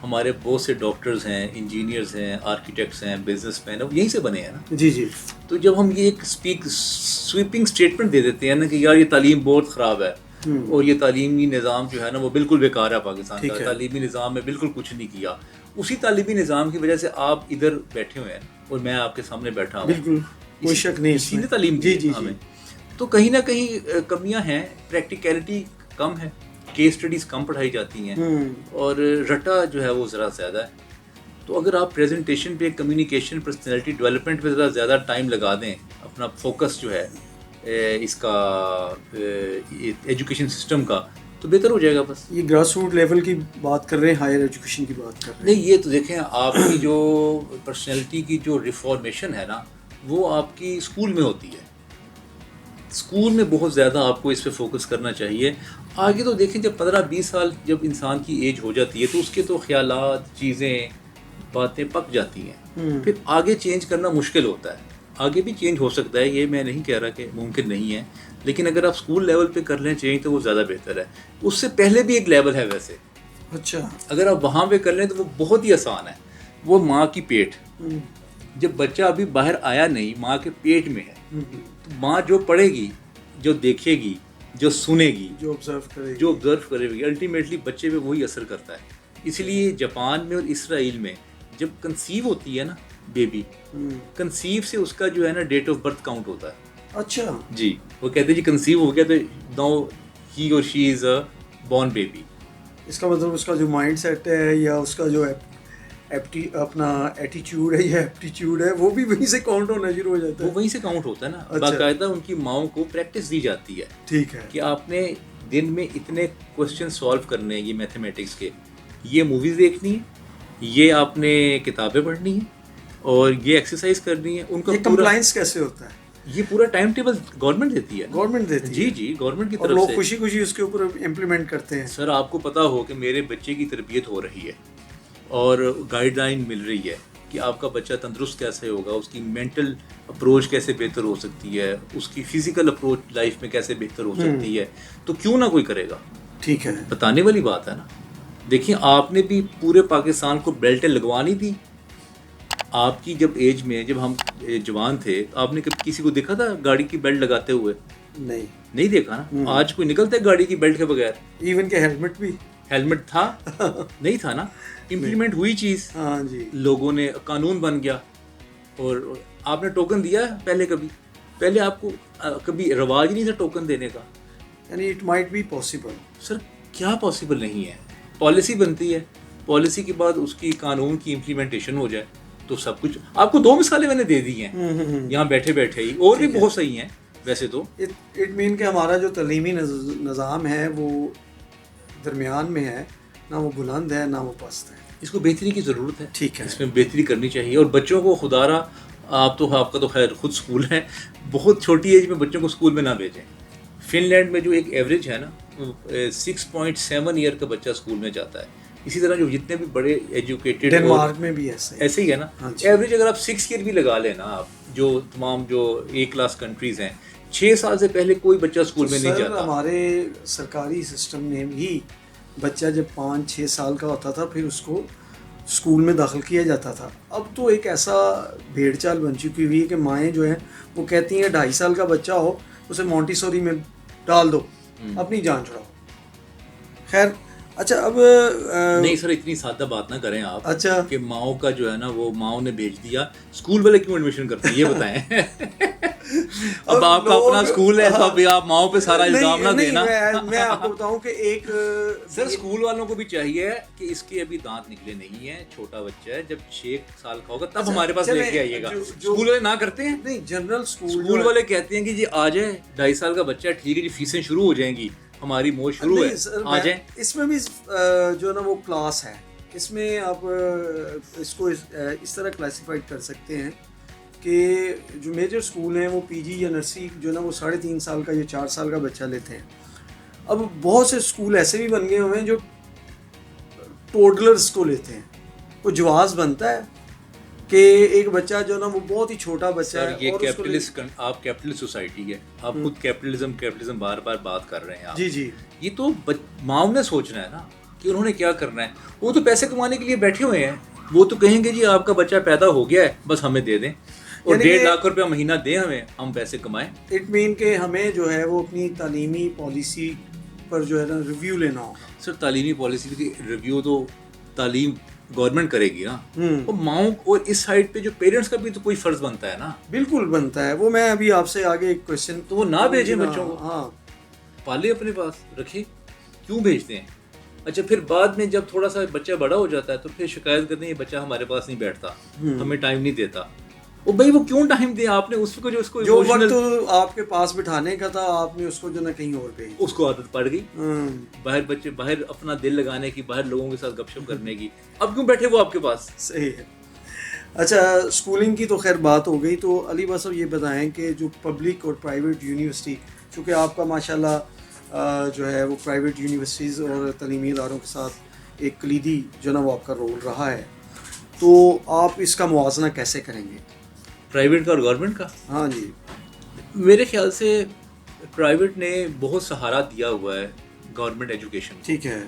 ہمارے بہت سے ڈاکٹرز ہیں، انجینئرز ہیں، آرکیٹیکٹس ہیں، بزنس مین ہیں، وہ یہیں سے بنے ہیں نا. جی جی. تو جب ہم یہ ایک سویپنگ اسٹیٹمنٹ دے دیتے ہیں نا کہ یار یہ تعلیم بہت خراب ہے اور یہ تعلیمی نظام جو ہے نا وہ بالکل بیکار ہے، پاکستان کا تعلیمی نظام میں بالکل کچھ نہیں کیا، اسی تعلیمی نظام کی وجہ سے آپ ادھر بیٹھے ہوئے ہیں اور میں آپ کے سامنے بیٹھا ہوں. بالکل کوئی شک نہیں، اسی نے تعلیم دی ہمیں. تو کہیں نہ کہیں کمیاں ہیں، پریکٹیکلٹی کم ہے، کیس اسٹڈیز کم پڑھائی جاتی ہیں اور رٹا جو ہے وہ ذرا زیادہ ہے. تو اگر آپ پریزنٹیشن پہ، کمیونیکیشن، پرسنالٹی ڈیولپمنٹ پہ ذرا زیادہ ٹائم لگا دیں، اپنا فوکس جو ہے اس کا ایجوکیشن سسٹم کا، تو بہتر ہو جائے گا. بس یہ گراس روٹ لیول کی بات کر رہے ہیں، ہائر ایجوکیشن کی بات کر رہے ہیں. نہیں، یہ تو دیکھیں آپ کی جو پرسنالٹی کی جو ریفارمیشن ہے نا وہ آپ کی اسکول میں ہوتی ہے. اسکول میں بہت زیادہ آپ کو اس پہ فوکس کرنا چاہیے. آگے تو دیکھیں جب 15-20 سال جب انسان کی ایج ہو جاتی ہے تو اس کے تو خیالات، چیزیں، باتیں پک جاتی ہیں، پھر آگے چینج کرنا مشکل ہوتا ہے. آگے بھی چینج ہو سکتا ہے، یہ میں نہیں کہہ رہا کہ ممکن نہیں ہے، لیکن اگر آپ اسکول لیول پہ کر لیں چینج تو وہ زیادہ بہتر ہے. اس سے پہلے بھی ایک لیول ہے ویسے. اچھا. اگر آپ وہاں پہ کر لیں تو وہ بہت ہی آسان ہے. وہ ماں کی پیٹ، جب بچہ ابھی باہر آیا نہیں، ماں کے پیٹ میں ہے، تو ماں جو پڑھے گی، جو دیکھے گی، جو سنے گی، جو آبزرو کرے گی، الٹیمیٹلی بچے پہ وہی اثر کرتا ہے. اس لیے جاپان میں اور اسرائیل میں جب کنسیو ہوتی ہے نا بیبی، کنسیو سے اس کا جو ہے نا ڈیٹ آف برتھ کاؤنٹ ہوتا ہے. اچھا جی، وہ کہتے ہیں جی کنسیو ہو گیا تو ناؤ ہی اور شی از اے بورن بیبی. اس کا مطلب اس کا جو مائنڈ سیٹ ہے یا اس کا جو اپنا ایٹیچیوڈ ہے یا ایپٹیچیوڈ ہے وہ بھی وہیں سے کاؤنٹ ہونا شروع ہو جاتا ہے. وہ وہیں سے کاؤنٹ ہوتا ہے نا. باقاعدہ ان کی ماؤں کو پریکٹس دی جاتی ہے. ٹھیک ہے. کہ آپ نے دن میں اتنے کوشچن سالو کرنے ہیں، یہ میتھمیٹکس کے، یہ موویز دیکھنی ہے، یہ آپ نے کتابیں پڑھنی ہیں اور یہ ایکسرسائز کرنی ہے. ان کا کمپلائنس کیسے ہوتا ہے؟ یہ پورا ٹائم ٹیبل گورنمنٹ دیتی ہے. گورنمنٹ دیتی ہے؟ جی جی، گورنمنٹ کی طرف سے. اور لوگ خوشی خوشی اس کے اوپر امپلیمنٹ کرتے ہیں. سر آپ کو پتا ہو کہ میرے بچے کی تربیت ہو رہی ہے اور گائیڈ لائن مل رہی ہے کہ آپ کا بچہ تندرست کیسے ہوگا، اس کی مینٹل اپروچ کیسے بہتر ہو سکتی ہے، اس کی فزیکل اپروچ لائف میں کیسے بہتر ہو سکتی ہے، تو کیوں نہ کوئی کرے گا. ٹھیک ہے، بتانے والی بات ہے نا. دیکھیں آپ نے بھی پورے پاکستان کو بیلٹیں لگوانی تھی. آپ کی جب ایج میں، جب ہم جوان تھے، آپ نے کبھی کسی کو دیکھا تھا گاڑی کی بیلٹ لگاتے ہوئے؟ نہیں دیکھا نا. آج کوئی نکلتا ہے گاڑی کی بیلٹ کے بغیر؟ ایون کہ ہیلمٹ بھی، ہیلمٹ تھا نہیں تھا نا. امپلیمنٹ ہوئی چیز، ہاں جی، لوگوں نے قانون بن گیا. اور آپ نے ٹوکن دیا پہلے کبھی؟ پہلے آپ کو کبھی رواج نہیں تھا ٹوکن دینے کا. یعنی اٹ مائٹ بی پاسبل. سر کیا پاسبل نہیں ہے؟ پالیسی بنتی ہے، پالیسی کے بعد اس کی قانون کی امپلیمنٹیشن ہو جائے تو سب کچھ. آپ کو 2 مثالیں میں نے دے دی ہیں یہاں بیٹھے بیٹھے ہی، اور بھی بہت صحیح ہیں ویسے تو. اٹ مین کہ ہمارا جو تعلیمی نظام ہے وہ درمیان میں ہے، نہ وہ بلند ہے نہ وہ پست ہے. اس کو بہتری کی ضرورت ہے. ٹھیک ہے، اس میں بہتری کرنی چاہیے. اور بچوں کو خدارا، آپ کا تو خیر خود اسکول ہے، بہت چھوٹی ایج میں بچوں کو اسکول میں نہ بھیجیں. فن لینڈ میں جو ایک ایوریج ہے نا 6.7 ایئر کا بچہ اسکول میں جاتا ہے. اسی طرح جو جتنے بھی بڑے ایجوکیٹڈ، ڈنمارک میں بھی ایسے ہی ہے نا. ایوریج اگر آپ 6 ایئر بھی لگا لیں نا، آپ جو تمام جو A کلاس کنٹریز ہیں، 6 سال سے پہلے کوئی بچہ اسکول میں نہیں جاتا. ہمارے سرکاری سسٹم میں بھی بچہ جب 5-6 سال کا ہوتا تھا پھر اس کو اسکول میں داخل کیا جاتا تھا. اب تو ایک ایسا بھیڑ چال بن چکی ہوئی ہے کہ مائیں جو ہیں وہ کہتی ہیں 2.5 سال کا بچہ ہو اسے مونٹیسوری میں ڈال دو، اپنی جان چھڑاؤ. خیر اچھا، اب نہیں سر اتنی سادہ بات نہ کریں آپ. اچھا کہ ماؤں کا جو ہے نا وہ ماؤں نے بھیج دیا، اسکول والے کیوں ایڈمیشن کرتے ہیں یہ بتائیں. اب آپ کا اپنا اسکول ہے تو اب آپ ماؤں پہ سارا الزام نہ دینا. میں آپ کو بتاؤں کہ ایک سر اسکول والوں کو بھی چاہیے کہ اس کے ابھی دانت نکلے نہیں ہیں، چھوٹا بچہ ہے، جب 6 سال کا ہوگا تب ہمارے پاس لے کے آئیے گا. اسکول والے نہ کرتے ہیں. نہیں، جنرل اسکول والے کہتے ہیں کہ جی آ جائے 2.5 سال کا بچہ، ٹھیک ہے جی فیسیں شروع ہو جائیں گی، ہماری موج شروع ہے، آ جائیں. اس میں بھی جو نا وہ کلاس ہے، اس میں آپ اس کو اس طرح کلاسیفائڈ کر سکتے ہیں کہ جو میجر اسکول ہیں وہ پی جی یا نرسری جو نا وہ 3.5 سال کا یا 4 سال کا بچہ لیتے ہیں. اب بہت سے اسکول ایسے بھی بن گئے ہوئے ہیں جو ٹوڈلرز کو لیتے ہیں. وہ جواز بنتا ہے کہ ایک بچہ جو نا وہ بہت ہی چھوٹا بچہ ہے. یہ کیپٹلسٹ آپ کیپٹلسٹ سوسائٹی ہے, آپ خود کیپٹلزم بار بار بات کر رہے ہیں آپ. جی جی, یہ تو ماؤں نے سوچنا ہے نا کہ انہوں نے کیا کرنا ہے. وہ تو پیسے کمانے کے لیے بیٹھے ہوئے ہیں, وہ تو کہیں گے جی آپ کا بچہ پیدا ہو گیا ہے بس ہمیں دے دیں اور 1.5 لاکھ روپیہ مہینہ دیں ہمیں, ہم پیسے کمائیں. اٹ مین کہ ہمیں جو ہے وہ اپنی تعلیمی پالیسی پر جو ہے نا ریویو لینا ہوگا. سر تعلیمی پالیسی کی ریویو تو تعلیم گورنمنٹ کرے گی نا, اور ماؤں اور اس سائڈ پہ جو پیرنٹس کا بھی تو کوئی فرض بنتا ہے نا. بالکل بنتا ہے. وہ میں ابھی آپ سے آگے ایک کوشچن, تو وہ نہ بھیجیں بچوں کو, ہاں پالے اپنے پاس رکھے, کیوں بھیجتے ہیں؟ اچھا پھر بعد میں جب تھوڑا سا بچہ بڑا ہو جاتا ہے تو پھر شکایت کرتے ہیں یہ بچہ ہمارے پاس نہیں بیٹھتا, ہمیں ٹائم نہیں دیتا. وہ بھائی وہ کیوں ٹائم دیا آپ نے اس کو, جو وقت آپ کے پاس بٹھانے کا تھا آپ نے اس کو جو نا کہیں اور بھیج, اس کو عادت پڑ گئی باہر اپنا دل لگانے کی, باہر لوگوں کے ساتھ گپ شپ کرنے کی. اب کیوں بیٹھے وہ آپ کے پاس؟ صحیح ہے. اچھا اسکولنگ کی تو خیر بات ہو گئی, تو علی بھائی صاحب یہ بتائیں کہ جو پبلک اور پرائیویٹ یونیورسٹی, چونکہ آپ کا ماشاءاللہ جو ہے وہ پرائیویٹ یونیورسٹیز اور تعلیمی اداروں کے ساتھ ایک کلیدی جو نا وہ آپ کا رول رہا ہے, تو آپ اس کا موازنہ کیسے کریں گے, پرائیویٹ کا اور گورنمنٹ کا؟ ہاں جی, میرے خیال سے پرائیویٹ نے بہت سہارا دیا ہوا ہے گورنمنٹ ایجوکیشن. ٹھیک ہے.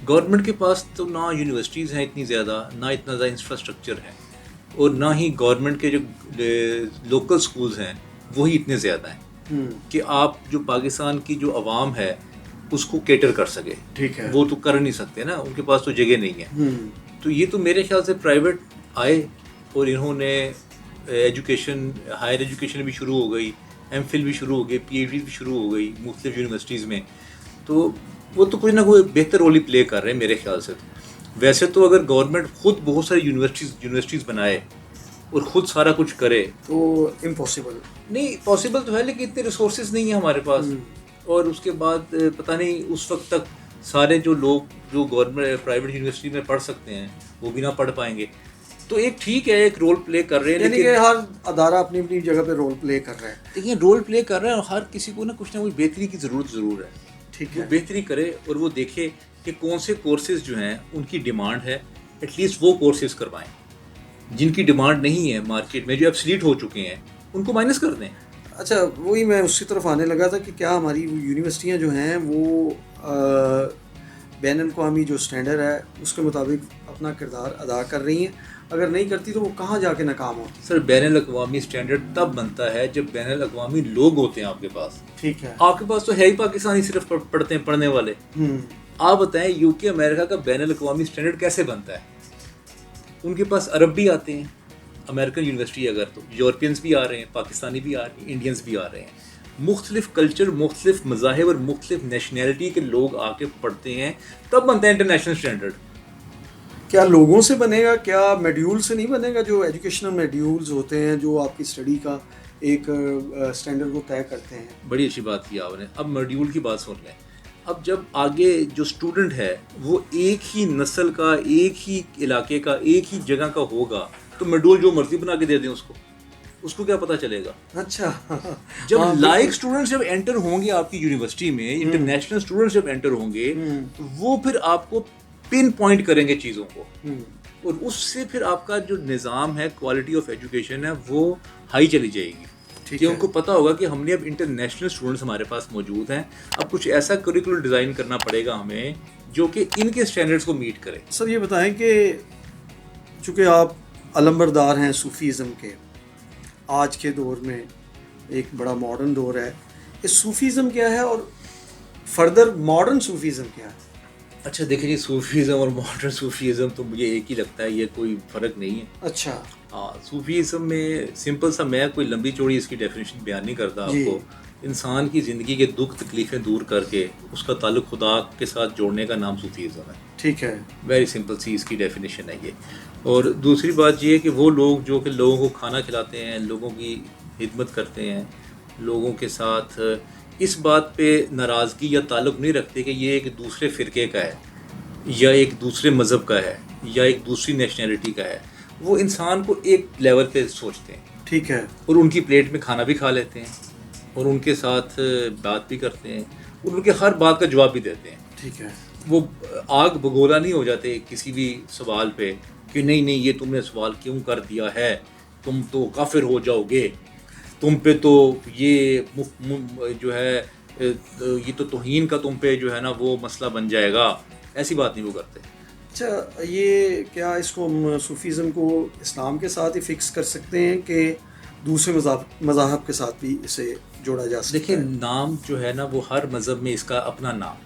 گورنمنٹ کے پاس تو نہ یونیورسٹیز ہیں اتنی زیادہ, نہ اتنا زیادہ انفراسٹرکچر ہے, اور نہ ہی گورنمنٹ کے جو لوکل اسکولز ہیں وہی اتنے زیادہ ہیں کہ آپ جو پاکستان کی جو عوام ہے اس کو کیٹر کر سکے. ٹھیک ہے. وہ تو کر نہیں سکتے نا, ان کے پاس تو جگہ نہیں ہے. تو یہ تو میرے خیال سے پرائیویٹ آئے اور انہوں نے ایجوکیشن, ہائر ایجوکیشن بھی شروع ہو گئی, ایم فل بھی شروع ہو گئی, پی ایچ ڈی بھی شروع ہو گئی مختلف یونیورسٹیز میں, تو وہ تو کوئی نہ کوئی بہتر رول ہی پلے کر رہے ہیں میرے خیال سے. تو ویسے تو اگر گورنمنٹ خود بہت ساری یونیورسٹیز بنائے اور خود سارا کچھ کرے تو امپاسبل نہیں, پاسبل تو ہے لیکن اتنے ریسورسز نہیں ہیں ہمارے پاس. اور اس کے بعد پتہ نہیں اس وقت تک سارے جو لوگ جو گورنمنٹ پرائیویٹ یونیورسٹی میں پڑھ سکتے ہیں وہ بھی نہ پڑھ پائیں گے. تو ایک ٹھیک ہے ایک رول پلے کر رہے ہیں, یعنی کہ ہر ادارہ اپنی اپنی جگہ پہ رول پلے کر رہا ہے. دیکھیں رول پلے کر رہے ہیں, اور ہر کسی کو نا کچھ بہتری کی ضرورت ضرور ہے. ٹھیک ہے. وہ بہتری کرے اور وہ دیکھے کہ کون سے کورسز جو ہیں ان کی ڈیمانڈ ہے, ایٹ لیسٹ وہ کورسز کروائیں. جن کی ڈیمانڈ نہیں ہے مارکیٹ میں, جو ایبسلیٹ ہو چکے ہیں, ان کو مائنس کر دیں. اچھا وہی میں اسی طرف آنے لگا تھا کہ کیا ہماری یونیورسٹیاں جو ہیں وہ بین الاقوامی جو اسٹینڈرڈ ہے اس کے مطابق اپنا کردار ادا کر رہی ہیں؟ اگر نہیں کرتی تو وہ کہاں جا کے ناکام ہوتی؟ سر بین الاقوامی اسٹینڈرڈ تب بنتا ہے جب بین الاقوامی لوگ ہوتے ہیں آپ کے پاس. ٹھیک ہے. آپ کے پاس تو ہے ہی پاکستانی صرف پڑھتے ہیں پڑھنے والے. آپ بتائیں یو کے امریکہ کا بین الاقوامی اسٹینڈرڈ کیسے بنتا ہے؟ ان کے پاس عرب بھی آتے ہیں امریکن یونیورسٹی, اگر تو یورپینس بھی آ رہے ہیں, پاکستانی بھی آ رہے ہیں, انڈینس بھی آ رہے ہیں, مختلف کلچر, مختلف مذاہب اور مختلف نیشنلٹی کے لوگ آ کے پڑھتے ہیں, تب بنتا ہے انٹرنیشنل اسٹینڈرڈ. کیا لوگوں سے بنے گا, کیا میڈیول سے نہیں بنے گا؟ جو ایجوکیشنل میڈیولز ہوتے ہیں جو آپ کی اسٹڈی کا ایک اسٹینڈرڈ کو طے کرتے ہیں. بڑی اچھی بات کی آپ نے. اب میڈیول کی بات سن لیں. اب جب آگے جو اسٹوڈنٹ ہے وہ ایک ہی نسل کا, ایک ہی علاقے کا, ایک ہی جگہ کا ہوگا, تو میڈول جو مرضی بنا کے دے دیں اس کو کیا پتہ چلے گا؟ اچھا جب لائک اسٹوڈنٹس جب انٹر ہوں گے آپ کی یونیورسٹی میں, انٹرنیشنل اسٹوڈنٹس جب انٹر ہوں گے, وہ پھر آپ کو پن پوائنٹ کریں گے چیزوں کو, اور اس سے پھر آپ کا جو نظام ہے, کوالٹی آف ایجوکیشن ہے, وہ ہائی چلی جائے گی. کہ ان کو پتہ ہوگا کہ ہم نے اب انٹرنیشنل اسٹوڈنٹس ہمارے پاس موجود ہیں, اب کچھ ایسا کریکولر ڈیزائن کرنا پڑے گا ہمیں جو کہ ان کے اسٹینڈرڈس کو میٹ کرے. سر یہ بتائیں کہ چونکہ آپ علمبردار ہیں صوفیزم کے, آج کے دور میں ایک بڑا ماڈرن دور ہے, یہ صوفیزم کیا ہے اور فردر ماڈرن صوفیزم کیا ہے؟ اچھا دیکھیں جی, صوفیزم اور ماڈرن صوفیزم تو مجھے ایک ہی لگتا ہے, یہ کوئی فرق نہیں ہے. اچھا ہاں, صوفیزم میں سمپل سا, میں کوئی لمبی چوڑی اس کی ڈیفینیشن بیان نہیں کرتا آپ کو. انسان کی زندگی کے دکھ تکلیفیں دور کر کے اس کا تعلق خدا کے ساتھ جوڑنے کا نام صوفیزم ہے. ٹھیک ہے. ویری سمپل سی اس کی ڈیفینیشن ہے یہ. اور دوسری بات یہ ہے کہ وہ لوگ جو کہ لوگوں کو کھانا کھلاتے ہیں, لوگوں کی خدمت کرتے ہیں, لوگوں کے ساتھ اس بات پہ ناراضگی یا تعلق نہیں رکھتے کہ یہ ایک دوسرے فرقے کا ہے, یا ایک دوسرے مذہب کا ہے, یا ایک دوسری نیشنلٹی کا ہے. وہ انسان کو ایک لیول پہ سوچتے ہیں. ٹھیک ہے. اور ان کی پلیٹ میں کھانا بھی کھا لیتے ہیں اور ان کے ساتھ بات بھی کرتے ہیں اور ان کے ہر بات کا جواب بھی دیتے ہیں. ٹھیک ہے. وہ آگ بگولا نہیں ہو جاتے کسی بھی سوال پہ کہ نہیں یہ تم نے سوال کیوں کر دیا ہے, تم تو کافر ہو جاؤ گے, تم پہ تو یہ جو ہے یہ تو توہین کا تم پہ جو ہے نا وہ مسئلہ بن جائے گا. ایسی بات نہیں وہ کرتے. اچھا, یہ کیا اس کو ہم صوفیزم کو اسلام کے ساتھ ہی فکس کر سکتے ہیں کہ دوسرے مذاہب کے ساتھ بھی اسے جوڑا جا سکتا ہے؟ دیکھیں, نام جو ہے نا وہ ہر مذہب میں اس کا اپنا نام.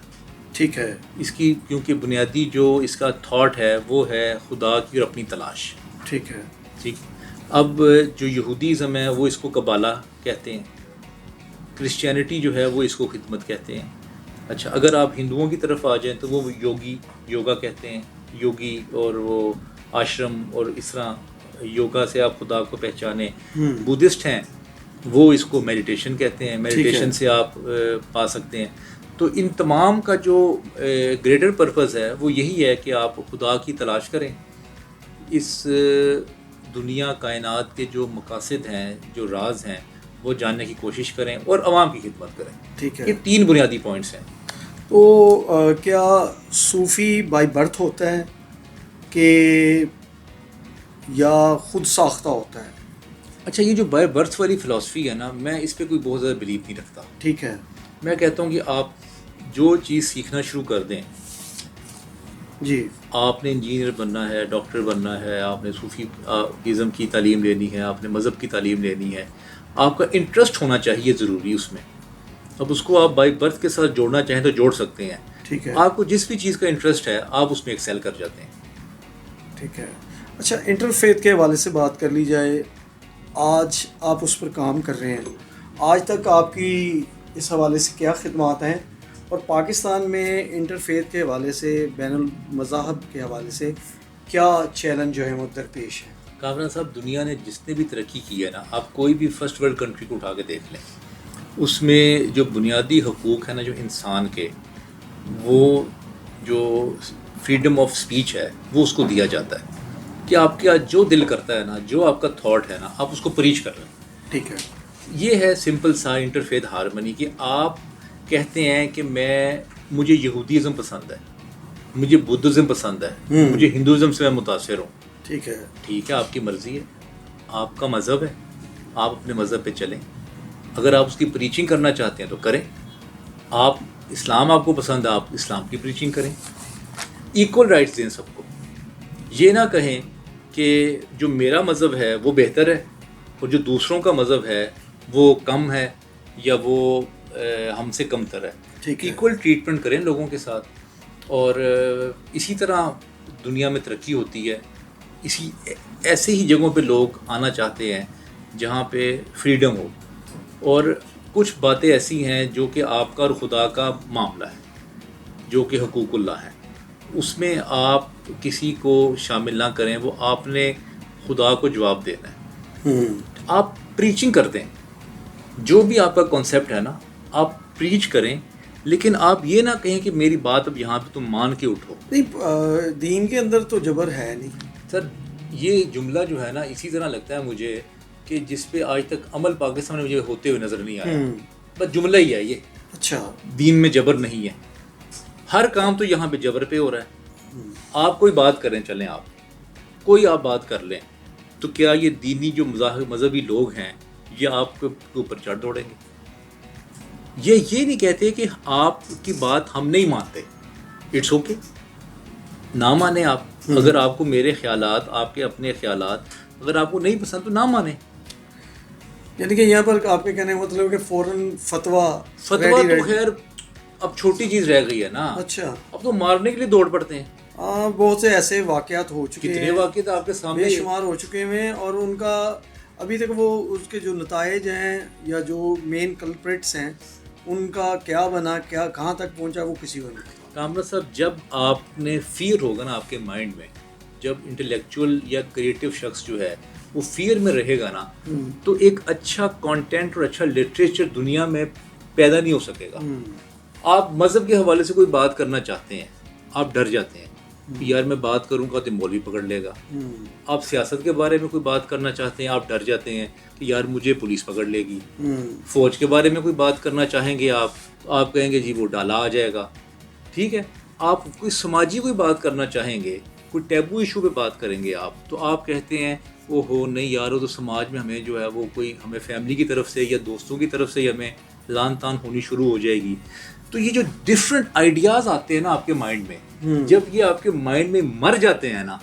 ٹھیک ہے. اس کی کیونکہ بنیادی جو اس کا تھاٹ ہے وہ ہے خدا کی اور اپنی تلاش. ٹھیک ہے. ٹھیک. اب جو یہودیزم ہے وہ اس کو قبالہ کہتے ہیں, کرسچینٹی جو ہے وہ اس کو خدمت کہتے ہیں. اچھا, اگر آپ ہندوؤں کی طرف آ جائیں تو وہ یوگا کہتے ہیں, یوگی, اور وہ آشرم, اور اس طرح یوگا سے آپ خدا کو پہچانے. بدھسٹ ہیں وہ اس کو میڈیٹیشن کہتے ہیں, میڈیٹیشن سے آپ پا سکتے ہیں. تو ان تمام کا جو گریٹر پرپز ہے وہ یہی ہے کہ آپ خدا کی تلاش کریں, اس دنیا کائنات کے جو مقاصد ہیں, جو راز ہیں, وہ جاننے کی کوشش کریں اور عوام کی خدمت کریں. ٹھیک ہے. یہ 3 بنیادی پوائنٹس ہیں. تو کیا صوفی بائی برتھ ہوتا ہے کہ یا خود ساختہ ہوتا ہے؟ اچھا, یہ جو بائی برتھ والی فلاسفی ہے نا, میں اس پہ کوئی بہت زیادہ بلیو نہیں رکھتا. ٹھیک ہے. میں کہتا ہوں کہ آپ جو چیز سیکھنا شروع کر دیں, جی, آپ نے انجینئر بننا ہے, ڈاکٹر بننا ہے, آپ نے صوفی ازم کی تعلیم لینی ہے, آپ نے مذہب کی تعلیم لینی ہے, آپ کا انٹرسٹ ہونا چاہیے ضروری اس میں. اب اس کو آپ بائی برتھ کے ساتھ جوڑنا چاہیں تو جوڑ سکتے ہیں. ٹھیک ہے. آپ کو جس بھی چیز کا انٹرسٹ ہے آپ اس میں ایکسل کر جاتے ہیں. ٹھیک ہے. اچھا, انٹرفیتھ کے حوالے سے بات کر لی جائے, آج آپ اس پر کام کر رہے ہیں, آج تک آپ کی اس حوالے سے کیا خدمات ہیں, اور پاکستان میں انٹرفیتھ کے حوالے سے, بین المذاہب کے حوالے سے کیا چیلنج جو ہے وہ درپیش ہے؟ کامران صاحب, دنیا نے جس نے بھی ترقی کی ہے نا, آپ کوئی بھی فرسٹ ورلڈ کنٹری کو اٹھا کے دیکھ لیں, اس میں جو بنیادی حقوق ہے نا جو انسان کے, وہ جو فریڈم آف اسپیچ ہے وہ اس کو دیا جاتا ہے کہ آپ کا جو دل کرتا ہے نا, جو آپ کا تھاٹ ہے نا, آپ اس کو پریچ کر رہے ہیں. ٹھیک ہے. یہ ہے سمپل سا انٹرفیتھ ہارمنی کہ آپ کہتے ہیں کہ مجھے یہودیزم پسند ہے, مجھے بدھزم پسند ہے, مجھے ہندوازم سے میں متاثر ہوں. ٹھیک ہے. ٹھیک ہے, آپ کی مرضی ہے, آپ کا مذہب ہے, آپ اپنے مذہب پہ چلیں. اگر آپ اس کی پریچنگ کرنا چاہتے ہیں تو کریں. آپ اسلام آپ کو پسند ہے, آپ اسلام کی پریچنگ کریں. ایکول رائٹس دیں سب کو. یہ نہ کہیں کہ جو میرا مذہب ہے وہ بہتر ہے اور جو دوسروں کا مذہب ہے وہ کم ہے یا وہ ہم سے کم تر ہے. ایکول ٹریٹمنٹ کریں لوگوں کے ساتھ, اور اسی طرح دنیا میں ترقی ہوتی ہے. ایسے ہی جگہوں پہ لوگ آنا چاہتے ہیں جہاں پہ فریڈم ہو, اور کچھ باتیں ایسی ہیں جو کہ آپ کا اور خدا کا معاملہ ہے, جو کہ حقوق اللہ ہے, اس میں آپ کسی کو شامل نہ کریں. وہ آپ نے خدا کو جواب دینا ہے. آپ پریچنگ کر دیں, جو بھی آپ کا کانسیپٹ ہے نا آپ پریچ کریں, لیکن آپ یہ نہ کہیں کہ میری بات اب یہاں پہ تم مان کے اٹھو. نہیں, دین کے اندر تو جبر ہے نہیں سر. یہ جملہ جو ہے نا اسی طرح لگتا ہے مجھے کہ جس پہ آج تک عمل پاکستان میں مجھے ہوتے ہوئے نظر نہیں آیا. بس جملہ ہی ہے یہ. اچھا, دین میں جبر نہیں ہے. ہر کام تو یہاں پہ جبر پہ ہو رہا ہے. آپ کوئی بات کریں, چلیں آپ کوئی آپ بات کر لیں, تو کیا یہ دینی جو مذہبی لوگ ہیں یہ آپ کے اوپر چڑھ دوڑیں گے؟ یہ نہیں کہتے کہ آپ کی بات ہم نہیں مانتے. اٹس اوکے, نہ مانیں آپ. اگر آپ کو میرے خیالات, آپ کے اپنے خیالات اگر آپ کو نہیں پسند تو نہ مانیں. یعنی کہ یہاں پر آپ کے کہنے کا مطلب کہ فوراً فتویٰ تو خیر اب چھوٹی چیز رہ گئی ہے نا. اچھا, اب تو مارنے کے لیے دوڑ پڑتے ہیں. ہاں, بہت سے ایسے واقعات ہو چکے ہیں, کتنے واقعات آپ کے سامنے بے شمار ہو چکے ہیں, اور ان کا ابھی تک وہ اس کے جو نتائج ہیں یا جو مین کلپریٹس ہیں ان کا کیا بنا, کیا کہاں تک پہنچا, وہ کسی کو نہیں پتا. کامران صاحب, جب آپ نے فیئر ہوگا نا آپ کے مائنڈ میں, جب انٹلیکچوئل یا کریٹو شخص جو ہے وہ فیئر میں رہے گا نا, تو ایک اچھا کانٹینٹ اور اچھا لٹریچر دنیا میں پیدا نہیں ہو سکے گا. آپ مذہب کے حوالے سے کوئی بات کرنا چاہتے ہیں, آپ ڈر جاتے ہیں, یار میں بات کروں گا تو مولوی پکڑ لے گا. آپ سیاست کے بارے میں کوئی بات کرنا چاہتے ہیں, آپ ڈر جاتے ہیں کہ یار مجھے پولیس پکڑ لے گی. فوج کے بارے میں کوئی بات کرنا چاہیں گے آپ کہیں گے جی وہ ڈالا آ جائے گا. ٹھیک ہے, آپ کوئی سماجی کوئی بات کرنا چاہیں گے, کوئی ٹیبو ایشو پہ بات کریں گے آپ, تو آپ کہتے ہیں او ہو نہیں یار وہ تو سماج میں ہمیں جو ہے وہ کوئی ہمیں فیملی کی طرف سے یا دوستوں کی طرف سے ہمیں لان تان ہونی شروع ہو جائے گی. تو یہ جو ڈفرینٹ آئیڈیاز آتے ہیں نا آپ کے مائنڈ میں, جب یہ آپ کے مائنڈ میں مر جاتے ہیں نا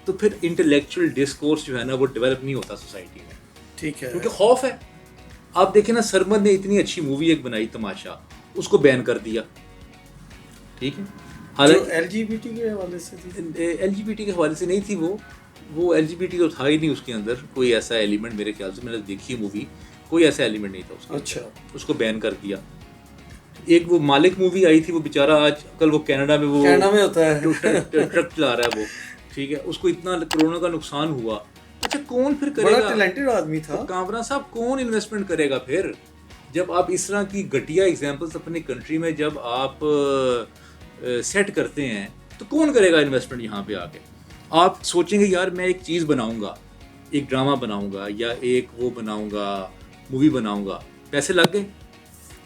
تو پھر انٹلیکچوئل ڈسکورس جو ہے نا وہ ڈیولپ نہیں ہوتا سوسائٹی میں. ٹھیک ہے, کیونکہ خوف ہے. آپ دیکھیں نا سرمد نے اتنی اچھی مووی ایک بنائی تماشا, اس کو بین کر دیا. ٹھیک ہے, حالانکہ ایل جی بی ٹی کے حوالے سے تھی. ایل جی بی ٹی کے حوالے سے نہیں تھی وہ ایل جی بی ٹی تو تھا ہی نہیں اس کے اندر کوئی ایسا ایلیمنٹ. میرے خیال سے میں نے دیکھی ہے مووی, کوئی ایسا ایلیمنٹ نہیں تھا اس کے. اچھا, اس کو بین کر دیا. ایک وہ مالک مووی آئی تھی, وہ بیچارہ آج کل وہ کینیڈا میں ہوتا ہے ٹرک چلا رہا ہے وہ. ٹھیک ہے, اس کو اتنا کروڑوں کا نقصان ہوا. اچھا کون پھر کرے گا؟ بڑا ٹیلنٹڈ آدمی تھا کامران صاحب. کون انویسٹمنٹ کرے گا پھر جب آپ اس طرح کی گھٹیا ایگزامپلس اپنی کنٹری میں جب آپ سیٹ کرتے ہیں تو کون کرے گا انویسٹمنٹ یہاں پہ آ کے؟ آپ سوچیں گے یار میں ایک چیز بناؤں گا, ایک ڈرامہ بناؤں گا یا ایک وہ بناؤں گا, مووی بناؤں گا, پیسے لگ گئے.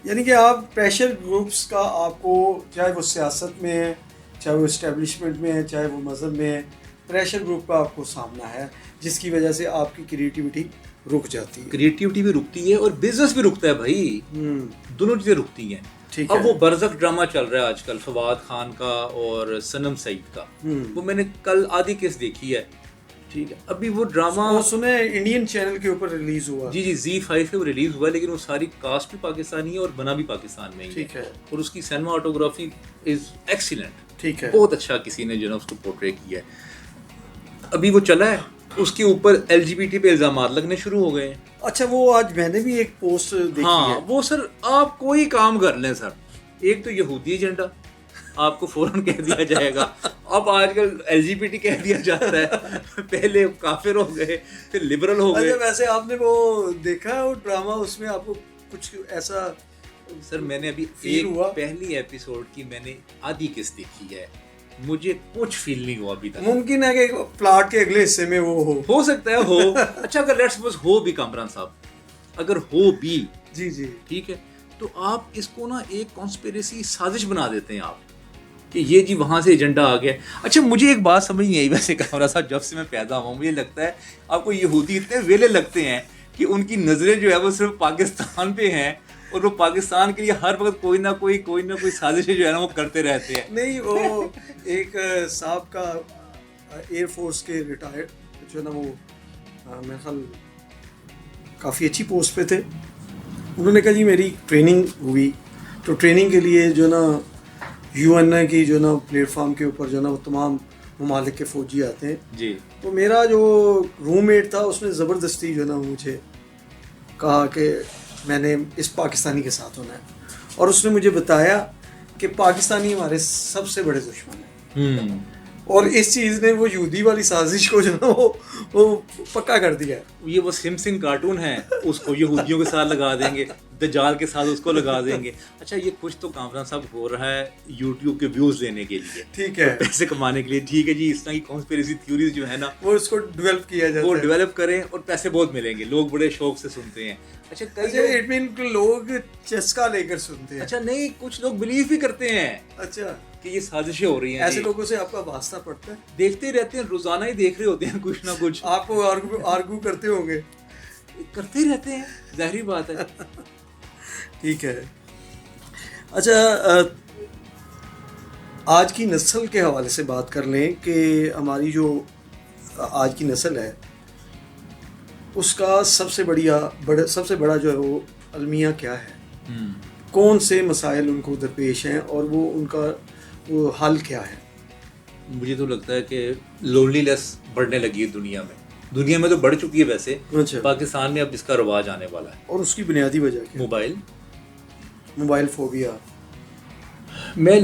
یعنی کہ آپ پریشر گروپس کا آپ کو, چاہے وہ سیاست میں ہے, چاہے وہ اسٹیبلشمنٹ میں ہے, چاہے وہ مذہب میں ہے, پریشر گروپ کا آپ کو سامنا ہے جس کی وجہ سے آپ کی کریٹیوٹی رک جاتی ہے. کریٹیوٹی بھی رکتی ہے اور بزنس بھی رکتا ہے بھائی, دونوں چیزیں رکتی ہیں. اب وہ برزخ ڈرامہ چل رہا ہے آج کل فواد خان کا اور صنم سعید کا, وہ میں نے کل آدھی قسط دیکھی ہے. ٹھیک ہے, ابھی وہ ڈرامہ سنے انڈین چینل کے اوپر ریلیز ہوا. جی Z5 پہ وہ ریلیز ہوا, لیکن وہ ساری کاسٹ بھی پاکستانی ہے اور بنا بھی پاکستان میں ہی. ٹھیک ہے, اور اس کی سینما آٹوگرافی از ایکسیلنٹ. ٹھیک ہے, بہت اچھا کسی نے جو ہے اس کو پورٹری کیا ہے. ابھی وہ چلا ہے, اس کے اوپر ایل جی بی ٹی پہ الزامات لگنے شروع ہو گئے ہیں. اچھا, وہ آج میں نے بھی ایک پوسٹ دیکھی ہے. ہاں وہ سر آپ کوئی کام کر لیں سر, ایک تو یہودی ایجنڈا آپ کو فوراً کہہ دیا جائے گا. اب آج کل ایل جی بی ٹی کہہ دیا جاتا ہے, پہلے کافر ہو گئے پھر لبرل ہو گئے. ویسے آپ نے وہ دیکھا ہے وہ ڈرامہ, اس میں آپ کو کچھ ایسا؟ سر میں نے ابھی پہلی ایپیسوڈ کی میں نے آدھی قسط دیکھی ہے, مجھے کچھ فیل نہیں ہوا ابھی تک. ممکن ہے کہ پلاٹ کے اگلے حصے میں وہ ہو سکتا ہے ہو. اچھا اگر لیٹس سپوز ہو بھی کامران صاحب, اگر ہو بھی, جی جی ٹھیک ہے, تو آپ اس کو نا ایک کانسپیریسی سازش بنا دیتے ہیں آپ کہ یہ جی وہاں سے ایجنڈا آ گیا. اچھا مجھے ایک بات سمجھ نہیں آئی ویسے کامران صاحب, جب سے میں پیدا ہوا ہوں مجھے لگتا ہے آپ کو یہودی اتنے ویلے لگتے ہیں کہ ان کی نظریں جو ہے وہ صرف پاکستان پہ ہیں اور وہ پاکستان کے لیے ہر وقت کوئی نہ کوئی سازشیں جو ہے نا وہ کرتے رہتے ہیں. نہیں, وہ ایک صاحب کا ایئر فورس کے ریٹائرڈ جو ہے نا, وہ میرے خیال کافی اچھی پوسٹ پہ تھے. انہوں نے کہا جی میری ٹریننگ ہوئی, تو ٹریننگ کے لیے جو ہے نا یو این اے کی جو ہے نا پلیٹ فارم کے اوپر جو ہے نا وہ تمام ممالک کے فوجی آتے ہیں. جی, تو میرا جو روم میٹ تھا اس نے زبردستی جو ہے نا مجھے کہا کہ میں نے اس پاکستانی کے ساتھ ہونا ہے, اور اس نے مجھے بتایا کہ پاکستانی ہمارے سب سے بڑے دشمن ہیں. اور اس چیز نے وہ یہودی والی سازش کو جو ہے نا وہ پکا کر دیا ہے. یہ وہ سمسنگ کارٹون ہے, اس کو یہودیوں کے ساتھ لگا دیں گے, دجال کے ساتھ اس کو لگا دیں گے. اچھا یہ کچھ تو کامران صاحب ہو رہا ہے یوٹیوب کے ویوز لینے کے لیے, ٹھیک ہے, پیسے کمانے کے لیے. ٹھیک ہے جی, اس طرح کی کانسپیریسی تھیوریز جو ہے نا وہ اس کو ڈیولپ کیا جاتا ہے, وہ ڈیولپ کریں اور پیسے بہت ملیں گے, لوگ بڑے شوق سے سنتے ہیں. اچھا اٹ مین لوگ چسکا لے کر سنتے ہیں. اچھا نہیں, کچھ لوگ بلیو بھی کرتے ہیں اچھا کہ یہ سازشیں ہو رہی ہیں. ایسے لوگوں سے آپ کا واسطہ پڑتا ہے؟ دیکھتے رہتے ہیں, روزانہ ہی دیکھ رہے ہوتے ہیں کچھ نہ کچھ. آپ کو آرگو کرتے ہوں گے؟ کرتے رہتے ہیں, ظاہری بات ہے. ٹھیک ہے. اچھا آج کی نسل کے حوالے سے بات کر لیں کہ ہماری جو آج کی نسل ہے اس کا سب سے بڑا جو ہے وہ المیہ کیا ہے, کون سے مسائل ان کو درپیش ہیں اور وہ ان کا وہ حل کیا ہے؟ مجھے تو لگتا ہے کہ لونلی لیس بڑھنے لگی ہے دنیا میں تو بڑھ چکی ہے ویسے. پاکستان میں اب اس کا رواج آنے والا ہے. اور اس کی بنیادی وجہ کیا؟ Mobile phobia. میں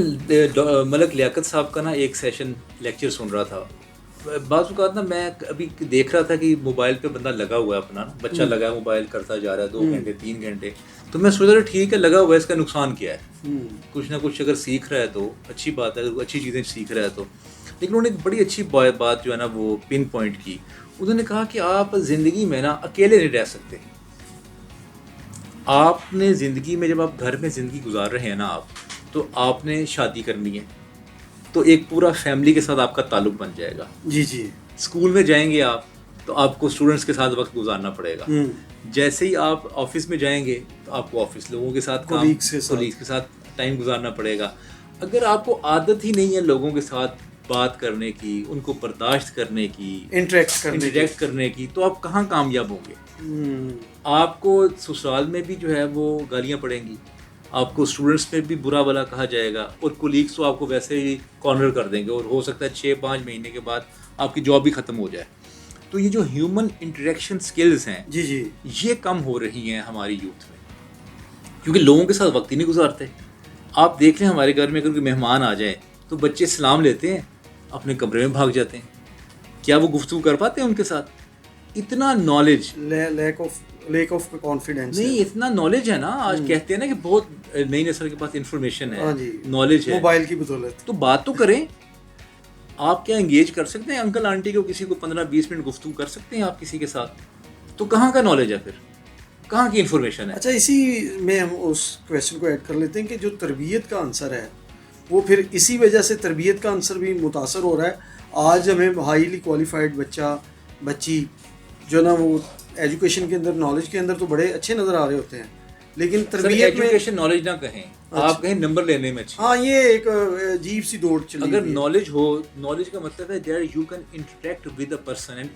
ملک لیاقت صاحب کا نا ایک سیشن لیکچر سن رہا تھا. بعض اوقات نا میں ابھی دیکھ رہا تھا کہ موبائل پہ بندہ لگا ہوا ہے, اپنا بچہ لگا ہے, موبائل کرتا جا رہا ہے 2 گھنٹے 3 گھنٹے. تو میں سوچ رہا ٹھیک ہے لگا ہوا ہے, اس کا نقصان کیا ہے؟ کچھ نہ کچھ اگر سیکھ رہا ہے تو اچھی بات ہے, اگر اچھی چیزیں سیکھ رہا ہے تو. لیکن انہوں نے ایک بڑی اچھی بات جو ہے نا وہ پن پوائنٹ کی. انہوں نے کہا کہ آپ زندگی میں نا اکیلے نہیں رہ سکتے. آپ نے زندگی میں جب آپ گھر میں زندگی گزار رہے ہیں نا تو آپ نے شادی کرنی ہے تو ایک پورا فیملی کے ساتھ آپ کا تعلق بن جائے گا. جی جی. اسکول میں جائیں گے آپ تو آپ کو اسٹوڈنٹس کے ساتھ وقت گزارنا پڑے گا. جیسے ہی آپ آفس میں جائیں گے تو آپ کو آفس لوگوں کے ساتھ کولیگس کے ساتھ ٹائم گزارنا پڑے گا. اگر آپ کو عادت ہی نہیں ہے لوگوں کے ساتھ بات کرنے کی, ان کو برداشت کرنے کی, انٹریکٹ کرنے کی, تو آپ کہاں کامیاب ہوں گے. آپ کو سسرال میں بھی جو ہے وہ گالیاں پڑیں گی, آپ کو اسٹوڈنٹس میں بھی برا بلا کہا جائے گا, اور کولیگس تو آپ کو ویسے ہی کارنر کر دیں گے, اور ہو سکتا ہے 6-5 مہینے کے بعد آپ کی جاب بھی ختم ہو جائے. تو یہ جو ہیومن انٹریکشن سکلز ہیں جی جی یہ کم ہو رہی ہیں ہماری یوتھ میں, کیونکہ لوگوں کے ساتھ وقت ہی نہیں گزارتے. آپ دیکھ لیں ہمارے گھر میں اگر کوئی مہمان آ جائیں تو بچے سلام لیتے ہیں, اپنے کمرے میں بھاگ جاتے ہیں. کیا وہ گفتگو کر پاتے ہیں ان کے ساتھ؟ اتنا نالج, لیک آف کانفیڈنس نہیں, اتنا نالج ہے نا. آج کہتے ہیں نا کہ بہت نئی نسل کے پاس انفارمیشن ہے, نالج ہے, موبائل کی بدولت. تو بات تو کریں. آپ کیا انگیج کر سکتے ہیں انکل آنٹی کو, کسی کو 15-20 منٹ گفتگو کر سکتے ہیں آپ کسی کے ساتھ؟ تو کہاں کا نالج ہے پھر, کہاں کی انفارمیشن ہے؟ اچھا, اسی میں ہم اس کویشچن کو ایڈ کر لیتے ہیں کہ جو تربیت کا عنصر ہے وہ پھر اسی وجہ سے تربیت کا عنصر بھی متاثر ہو رہا ہے. آج ہمیں ہائیلی کوالیفائڈ بچی جو نا وہ ایجوکیشن کے اندر, نالج کے اندر تو بڑے اچھے نظر آ رہے ہوتے ہیں, لیکن تربیت میں ایجوکیشن نالج نہ کہیں, آپ کہیں نمبر لینے میں اچھی. ہاں, یہ ایک عجیب سی دوڑ چلی. اگر نالج ہو, نالج کا مطلب ہے that you can interact with a person and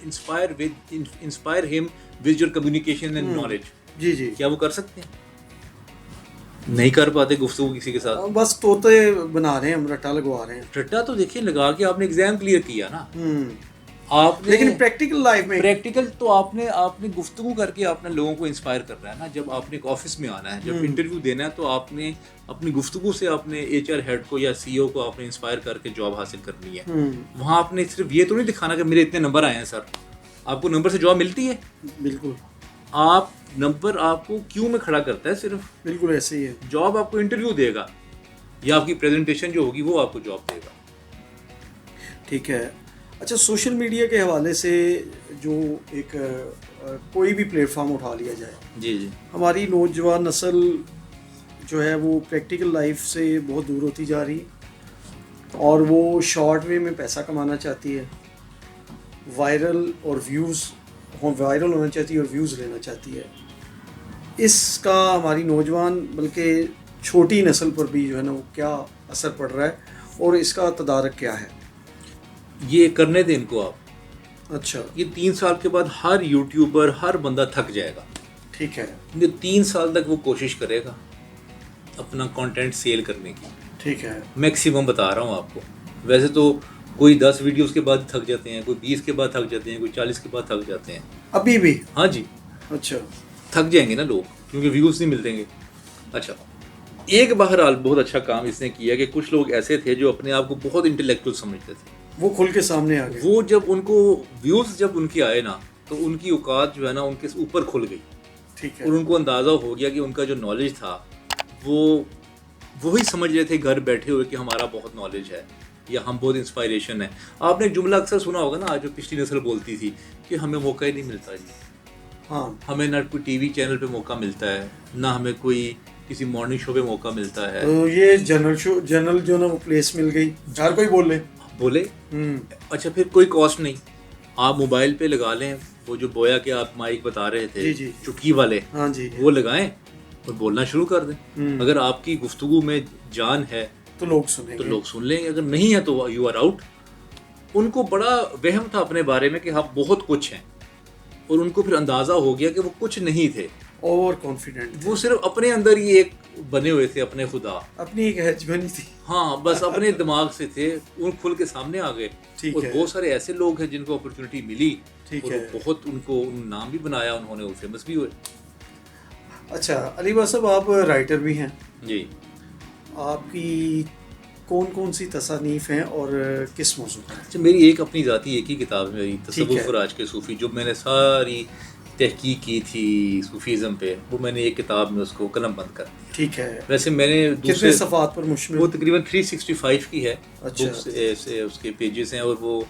inspire him with your communication and knowledge. جی جی. کیا وہ کر سکتے ہیں؟ نہیں کر پاتے گفتگو کسی کے ساتھ, بس طوطے بنا رہے ہیں, ہم رٹا لگوا رہے ہیں. رٹا تو دیکھیے لگا کے آپ نے ایگزام کلیئر کیا نا, آپ نے, لیکن پریکٹیکل لائف میں پریکٹیکل تو آپ نے گفتگو کر کے آپ نے لوگوں کو انسپائر کرنا ہے نا. جب آپ نے ایک آفس میں آنا ہے, جب انٹرویو دینا ہے, تو آپ نے اپنی گفتگو سے آپ نے HR ہیڈ کو یا CEO کو آپ نے انسپائر کر کے جاب حاصل کرنی ہے. وہاں آپ نے صرف یہ تو نہیں دکھانا کہ میرے اتنے نمبر آئے ہیں سر. آپ کو نمبر سے جاب ملتی ہے؟ بالکل. نمبر آپ کو کیوں میں کھڑا کرتا ہے صرف, بالکل ایسے ہی ہے. جاب آپ کو انٹرویو دے گا یا آپ کی پریزنٹیشن جو ہوگی وہ آپ کو جاب دے گا. ٹھیک ہے. اچھا, سوشل میڈیا کے حوالے سے جو ایک کوئی بھی پلیٹ فارم اٹھا لیا جائے, جی جی, ہماری نوجوان نسل جو ہے وہ پریکٹیکل لائف سے بہت دور ہوتی جا رہی اور وہ شارٹ وے میں پیسہ کمانا چاہتی ہے, وائرل ہونا چاہتی ہے اور ویوز لینا چاہتی ہے. اس کا ہماری نوجوان بلکہ چھوٹی نسل پر بھی جو ہے نا وہ کیا اثر پڑ رہا ہے اور اس کا تدارک کیا ہے؟ یہ کرنے دیں ان کو آپ. اچھا, یہ 3 سال کے بعد ہر یوٹیوبر, ہر بندہ تھک جائے گا. ٹھیک ہے. یہ 3 سال تک وہ کوشش کرے گا اپنا کانٹینٹ سیل کرنے کی. ٹھیک ہے. میکسیمم بتا رہا ہوں آپ کو. ویسے تو کوئی 10 ویڈیوز کے بعد تھک جاتے ہیں, کوئی 20 کے بعد تھک جاتے ہیں, کوئی 40 کے بعد تھک جاتے ہیں. ابھی بھی؟ ہاں جی. اچھا, تھک جائیں گے نا لوگ کیونکہ ویوز نہیں ملیں گے. اچھا, ایک بہرحال بہت اچھا کام اس نے کیا کہ کچھ لوگ ایسے تھے جو اپنے آپ کو بہت انٹلیکچوئل سمجھتے تھے, وہ کھل کے سامنے آ گئے. وہ جب ان کو ویوز جب ان کے آئے نا تو ان کی اوقات جو ہے نا ان کے اوپر کھل گئی. ٹھیک ہے. اور ان کو اندازہ ہو گیا کہ ان کا جو نالج تھا وہ وہی سمجھ رہے تھے گھر بیٹھے ہوئے کہ ہمارا بہت نالج ہے یا ہم بہت انسپائریشن ہے. آپ نے جملہ اکثر سنا ہوگا نا, آج جو پچھلی نسل بولتی تھی کہ ہمیں موقع ہی نہیں ملتا جی. ہاں, ہمیں نہ کوئی ٹی وی چینل پہ موقع ملتا ہے, نہ ہمیں کوئی کسی مارننگ شو پہ موقع ملتا ہے. تو یہ جنرل جو نا وہ پلیس مل گئی, ہر کوئی بولے. اچھا, پھر کوئی کاسٹ نہیں, آپ موبائل پہ لگا لیں وہ جو بویا کہ آپ مائک بتا رہے تھے, چٹکی والے, ہاں جی, وہ لگائیں اور بولنا شروع کر دیں. اگر آپ کی گفتگو میں جان ہے تو لوگ سن لیں گے, اگر نہیں ہے تو یو آر آؤٹ. ان کو بڑا وہم تھا اپنے بارے میں کہ آپ بہت کچھ ہیں, اور ان کو پھر اندازہ ہو گیا کہ وہ کچھ نہیں تھے. اوور کانفیڈنٹ, وہ صرف اپنے اندر ہی ایک بنے ہوئے تھے, اپنے خدا, اپنی ایک ہیج بنی تھی. ہاں, بس اپنے دماغ سے تھے, ان کھل کے سامنے آ گئے. اور بہت سارے ایسے لوگ ہیں جن کو اپرچونٹی ملی, اور بہت ان کو نام بھی بنایا انہوں نے, وہ فیمس بھی ہوئے. اچھا, علی بھائی صاحب آپ رائٹر بھی ہیں جی. آپ کی کون سی تصانیف ہیں اور کس موضوع پر؟ اچھا, میری ایک اپنی ذاتی ایک ہی کتاب ہے میری, تصوف اور آج کے صوفی, جو میں نے ساری تحقیق کی تھی صوفیزم پہ، وہ میں نے ایک کتاب میں اس کو قلم بند کر دیا. ٹھیک ہے. ویسے میں نے کتنے صفحات پر مشتمل؟ وہ تقریباً 365 کی ہے. اچھا. اس کے پیجز ہیں اور وہ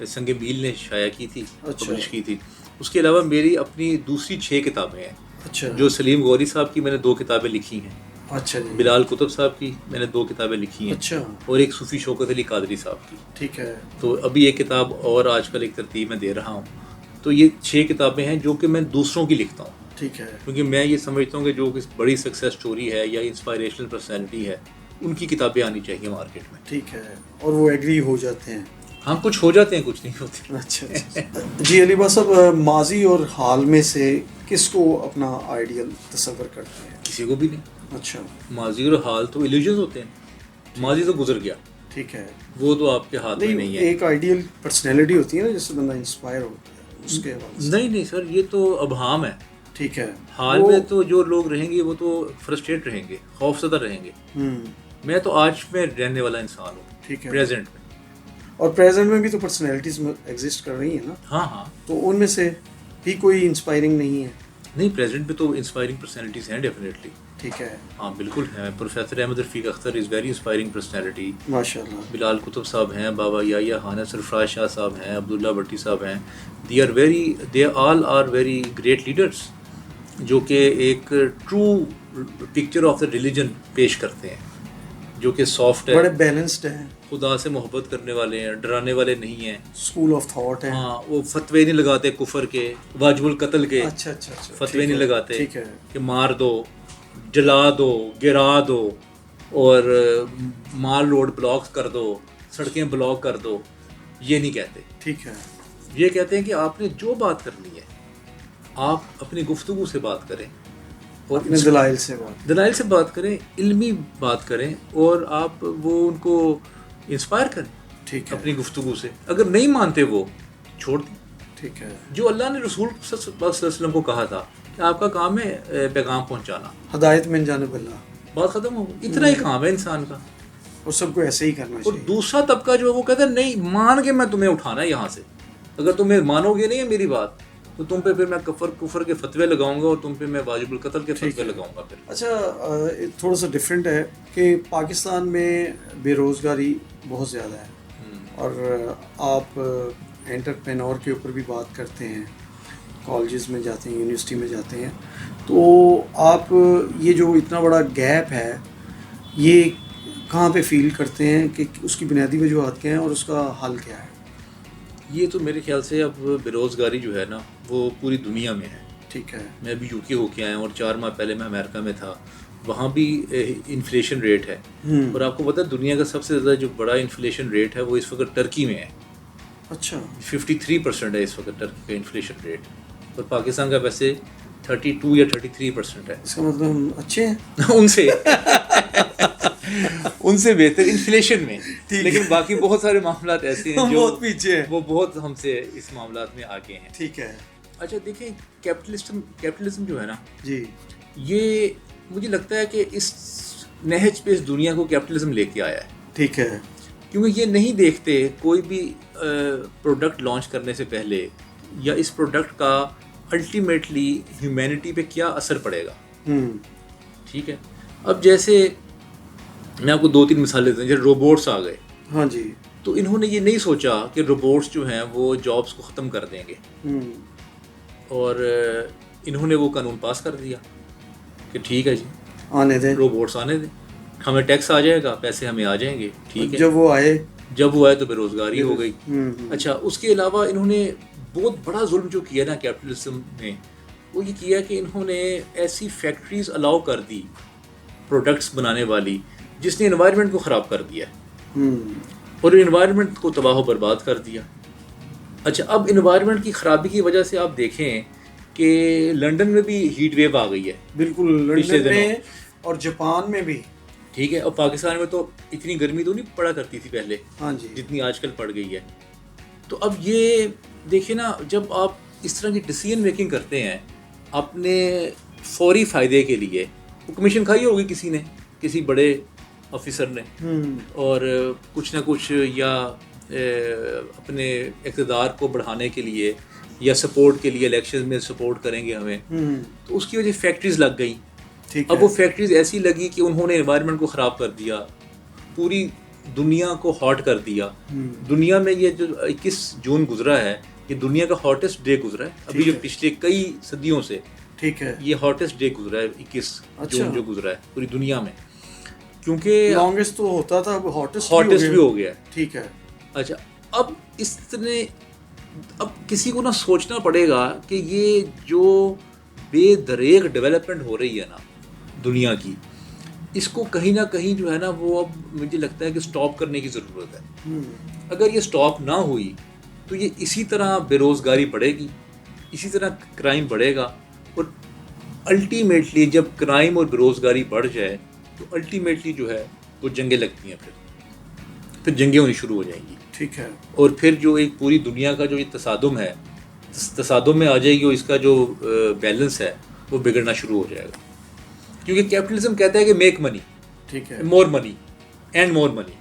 سنگ میل نے شائع کی تھی، اچھا. پبلش کی تھی. اس کے علاوہ میری اپنی دوسری 6 کتابیں ہیں. اچھا. جو سلیم غوری صاحب کی میں نے 2 کتابیں لکھی ہیں. اچھا جی. بلال کتب صاحب کی میں نے 2 کتابیں لکھی ہیں. اچھا. اور ایک صوفی شوکت علی قادری صاحب کی. ٹھیک ہے. تو ابھی ایک کتاب اور آج کل ایک ترتیب میں دے رہا ہوں. تو یہ 6 کتابیں ہیں جو کہ میں دوسروں کی لکھتا ہوں. ٹھیک ہے. کیونکہ میں یہ سمجھتا ہوں کہ جو بڑی سکسیس سٹوری ہے یا انسپائریشنل پرسنالٹی ہے ان کی کتابیں آنی چاہیے مارکیٹ میں. ٹھیک ہے. اور وہ ایگری ہو جاتے ہیں. ہاں کچھ ہو جاتے ہیں، کچھ نہیں ہوتے. اچھا. جی علی بھائی صاحب، ماضی اور حال میں سے کس کو اپنا آئیڈیل تصور کرتے ہیں؟ کسی کو بھی نہیں. اچھا. ماضی اور حال تو ایلیوژنز ہوتے ہیں. ماضی تو گزر گیا. ٹھیک ہے. وہ تو آپ کے ہاتھ میں نہیں ہے. ایک آئیڈیل پرسنالٹی ہوتی ہے نا جس سے بندہ انسپائر ہوتا ہے، اس کے حوالے سے. نہیں سر، یہ تو ابہام ہے. ٹھیک ہے. حال میں تو جو لوگ رہیں گے وہ تو فرسٹریٹ رہیں گے، خوف زدہ رہیں گے. میں تو آج میں رہنے والا انسان ہوں. ٹھیک ہے. پریزنٹ میں. اور پریزنٹ میں بھی تو پرسنالٹیز ایگزسٹ کر رہی ہیں نا. ہاں. تو ان میں سے بھی کوئی انسپائرنگ نہیں ہے؟ نہیں، پریزنٹ میں تو انسپائرنگ پرسنالٹیز ہیں ڈیفینیٹلی. ٹھیک ہے. ہاں بالکل ہیں. Professor Ahmad Rafiq Akhtar is very inspiring personality. ماشاء اللہ. بلال کتب صاحب ہیں، بابا یحییٰ خان ہیں، سرفراز شاہ صاحب ہیں، عبداللہ بھٹی صاحب ہیں. دے آل آر ویری گریٹ لیڈرس جو کہ ایک true picture of the religion پیش کرتے ہیں، جو کہ سافٹ ہے، بڑے بیلنسڈ ہیں، خدا سے محبت کرنے والے ہیں، ڈرانے والے نہیں ہیں. اسکول آف تھاٹ ہیں. ہاں، وہ فتوے نہیں لگاتے کفر کے، واجب القتل کے. اچھا. فتوے نہیں لگاتے. ٹھیک ہے. کہ مار دو، جلا دو، گرا دو اور مال روڈ بلاک کر دو، سڑکیں بلاک کر دو. یہ نہیں کہتے. ٹھیک ہے. یہ کہتے ہیں کہ آپ نے جو بات کرنی ہے آپ اپنی گفتگو سے بات کریں اور اپنے دلائل سے بات کریں، علمی بات کریں اور آپ وہ ان کو انسپائر کریں. ٹھیک ہے. اپنی گفتگو سے. اگر نہیں مانتے وہ چھوڑ دیں. ٹھیک ہے. جو اللہ نے رسول صلی اللہ علیہ وسلم کو کہا تھا کہ آپ کا کام ہے پیغام پہنچانا، ہدایت من جانب اللہ، بات ختم ہو. اتنا ہی کام ہے انسان کا، اور سب کو ایسے ہی کرنا اور چاہیے. دوسرا طبقہ جو ہے وہ کہتا ہے نہیں مان کے میں تمہیں اٹھانا ہے یہاں سے. اگر تمہیں مانو گے نہیں میری بات تو تم پہ پھر میں کفر کے فتوے لگاؤں گا اور تم پہ میں واجب القتل کے فتوے لگاؤں گا. پھر اچھا، تھوڑا سا ڈفرینٹ ہے کہ پاکستان میں بے روزگاری بہت زیادہ ہے، اور آپ انٹرپرینور کے اوپر بھی بات کرتے ہیں، کالجز میں جاتے ہیں، یونیورسٹی میں جاتے ہیں، تو آپ یہ جو اتنا بڑا گیپ ہے یہ کہاں پہ فیل کرتے ہیں کہ اس کی بنیادی وجوہات کیا ہیں اور اس کا حل کیا ہے؟ یہ تو میرے خیال سے اب بے روزگاری جو ہے نا وہ پوری دنیا میں ہے. ٹھیک ہے. میں ابھی UK ہو کے آیا ہوں اور 4 ماہ پہلے میں امریکہ میں تھا. وہاں بھی انفلیشن ریٹ ہے، اور آپ کو پتہ ہے دنیا کا سب سے زیادہ جو بڑا انفلیشن ریٹ ہے وہ اس وقت ٹرکی میں ہے. اچھا. 53% ہے اس وقت ٹرکی کا انفلیشن ریٹ، اور پاکستان کا ویسے 32 یا 33% ہے. اس کا مطلب ہم اچھے ہیں ان سے بہتر انفلیشن میں. لیکن باقی بہت سارے معاملات ایسے ہیں جو بہت پیچھے ہیں، وہ بہت ہم سے اس معاملات میں آگے ہیں. ٹھیک ہے. اچھا دیکھیں، کیپٹلزم جو ہے نا جی، یہ مجھے لگتا ہے کہ اس نہج پہ اس دنیا کو کیپٹلزم لے کے آیا ہے. ٹھیک ہے. کیونکہ یہ نہیں دیکھتے کوئی بھی پروڈکٹ لانچ کرنے سے پہلے یا اس پروڈکٹ کا الٹیمیٹلی ہیومینٹی پہ کیا اثر پڑے گا. ٹھیک ہے. اب جیسے میں آپ کو 2-3 مثالیں دیتا ہوں. جیسے روبوٹس آ گئے. ہاں جی. تو انہوں نے یہ نہیں سوچا کہ روبوٹس جو ہیں وہ جابس کو ختم کر دیں گے، اور انہوں نے وہ قانون پاس کر دیا کہ ٹھیک ہے جی آنے دیں، روبوٹس آنے دیں، ہمیں ٹیکس آ جائے گا، پیسے ہمیں آ جائیں گے. ٹھیک ہے. جب وہ آئے تو بے روزگاری ہو گئی. اچھا، اس کے علاوہ انہوں نے بہت بڑا ظلم جو کیا نا کیپٹلزم نے، وہ یہ کیا کہ انہوں نے ایسی فیکٹریز الاؤ کر دی پروڈکٹس بنانے والی جس نے انوائرمنٹ کو خراب کر دیا اور انوائرمنٹ کو تباہ و برباد کر دیا. اچھا، اب انوائرمنٹ کی خرابی کی وجہ سے آپ دیکھیں کہ لنڈن میں بھی ہیٹ ویو آ گئی ہے. بالکل، لنڈن میں اور جاپان میں بھی. ٹھیک ہے. اور پاکستان میں تو اتنی گرمی تو نہیں پڑا کرتی تھی پہلے، ہاں جی، جتنی آج کل پڑ گئی ہے. تو اب یہ دیکھیں نا، جب آپ اس طرح کی ڈیسیژن میکنگ کرتے ہیں اپنے فوری فائدے کے لیے، وہ کمیشن کھائی ہوگی کسی نے، کسی بڑے آفیسر نے، اور کچھ نہ کچھ یا اپنے اقتدار کو بڑھانے کے لیے یا سپورٹ کے لیے الیکشن میں سپورٹ کریں گے ہمیں. تو اس کی وجہ فیکٹریز لگ گئیں. اب وہ فیکٹریز ایسی لگی کہ انہوں نے انوائرمنٹ کو خراب کر دیا, پوری دنیا کو ہاٹ کر دیا. دنیا میں یہ جو 21 جون گزرا ہے یہ دنیا کا ہاٹسٹ ڈے گزرا ہے ابھی جو پچھلے کئی صدیوں سے. ٹھیک ہے, یہ ہاٹسٹ ڈے گزرا ہے 21 جون جو گزرا ہے پوری دنیا میں, کیونکہ لانگسٹ تو ہوتا تھا, اب ہاٹسٹ بھی ہو گیا. ٹھیک ہے. اچھا, اب اس نے اب کسی کو نا سوچنا پڑے گا کہ یہ جو بے دریغ ڈیولپمنٹ ہو رہی ہے نا دنیا کی, اس کو کہیں نہ کہیں جو ہے نا وہ اب مجھے لگتا ہے کہ سٹاپ کرنے کی ضرورت ہے. اگر یہ سٹاپ نہ ہوئی تو یہ اسی طرح بے روزگاری بڑھے گی, اسی طرح کرائم بڑھے گا, اور الٹیمیٹلی جب کرائم اور بے روزگاری بڑھ جائے تو الٹیمیٹلی جو ہے وہ جنگیں لگتی ہیں, پھر جنگیں ہونی شروع ہو جائیں گی. ٹھیک ہے. اور پھر جو ایک پوری دنیا کا جو یہ تصادم ہے, تصادم میں آ جائے گی, اور اس کا جو بیلنس ہے وہ بگڑنا شروع ہو جائے گا. کیونکہ کیپٹلزم کہتا ہے کہ میک منی, ٹھیک ہے, مور منی اینڈ مور منی,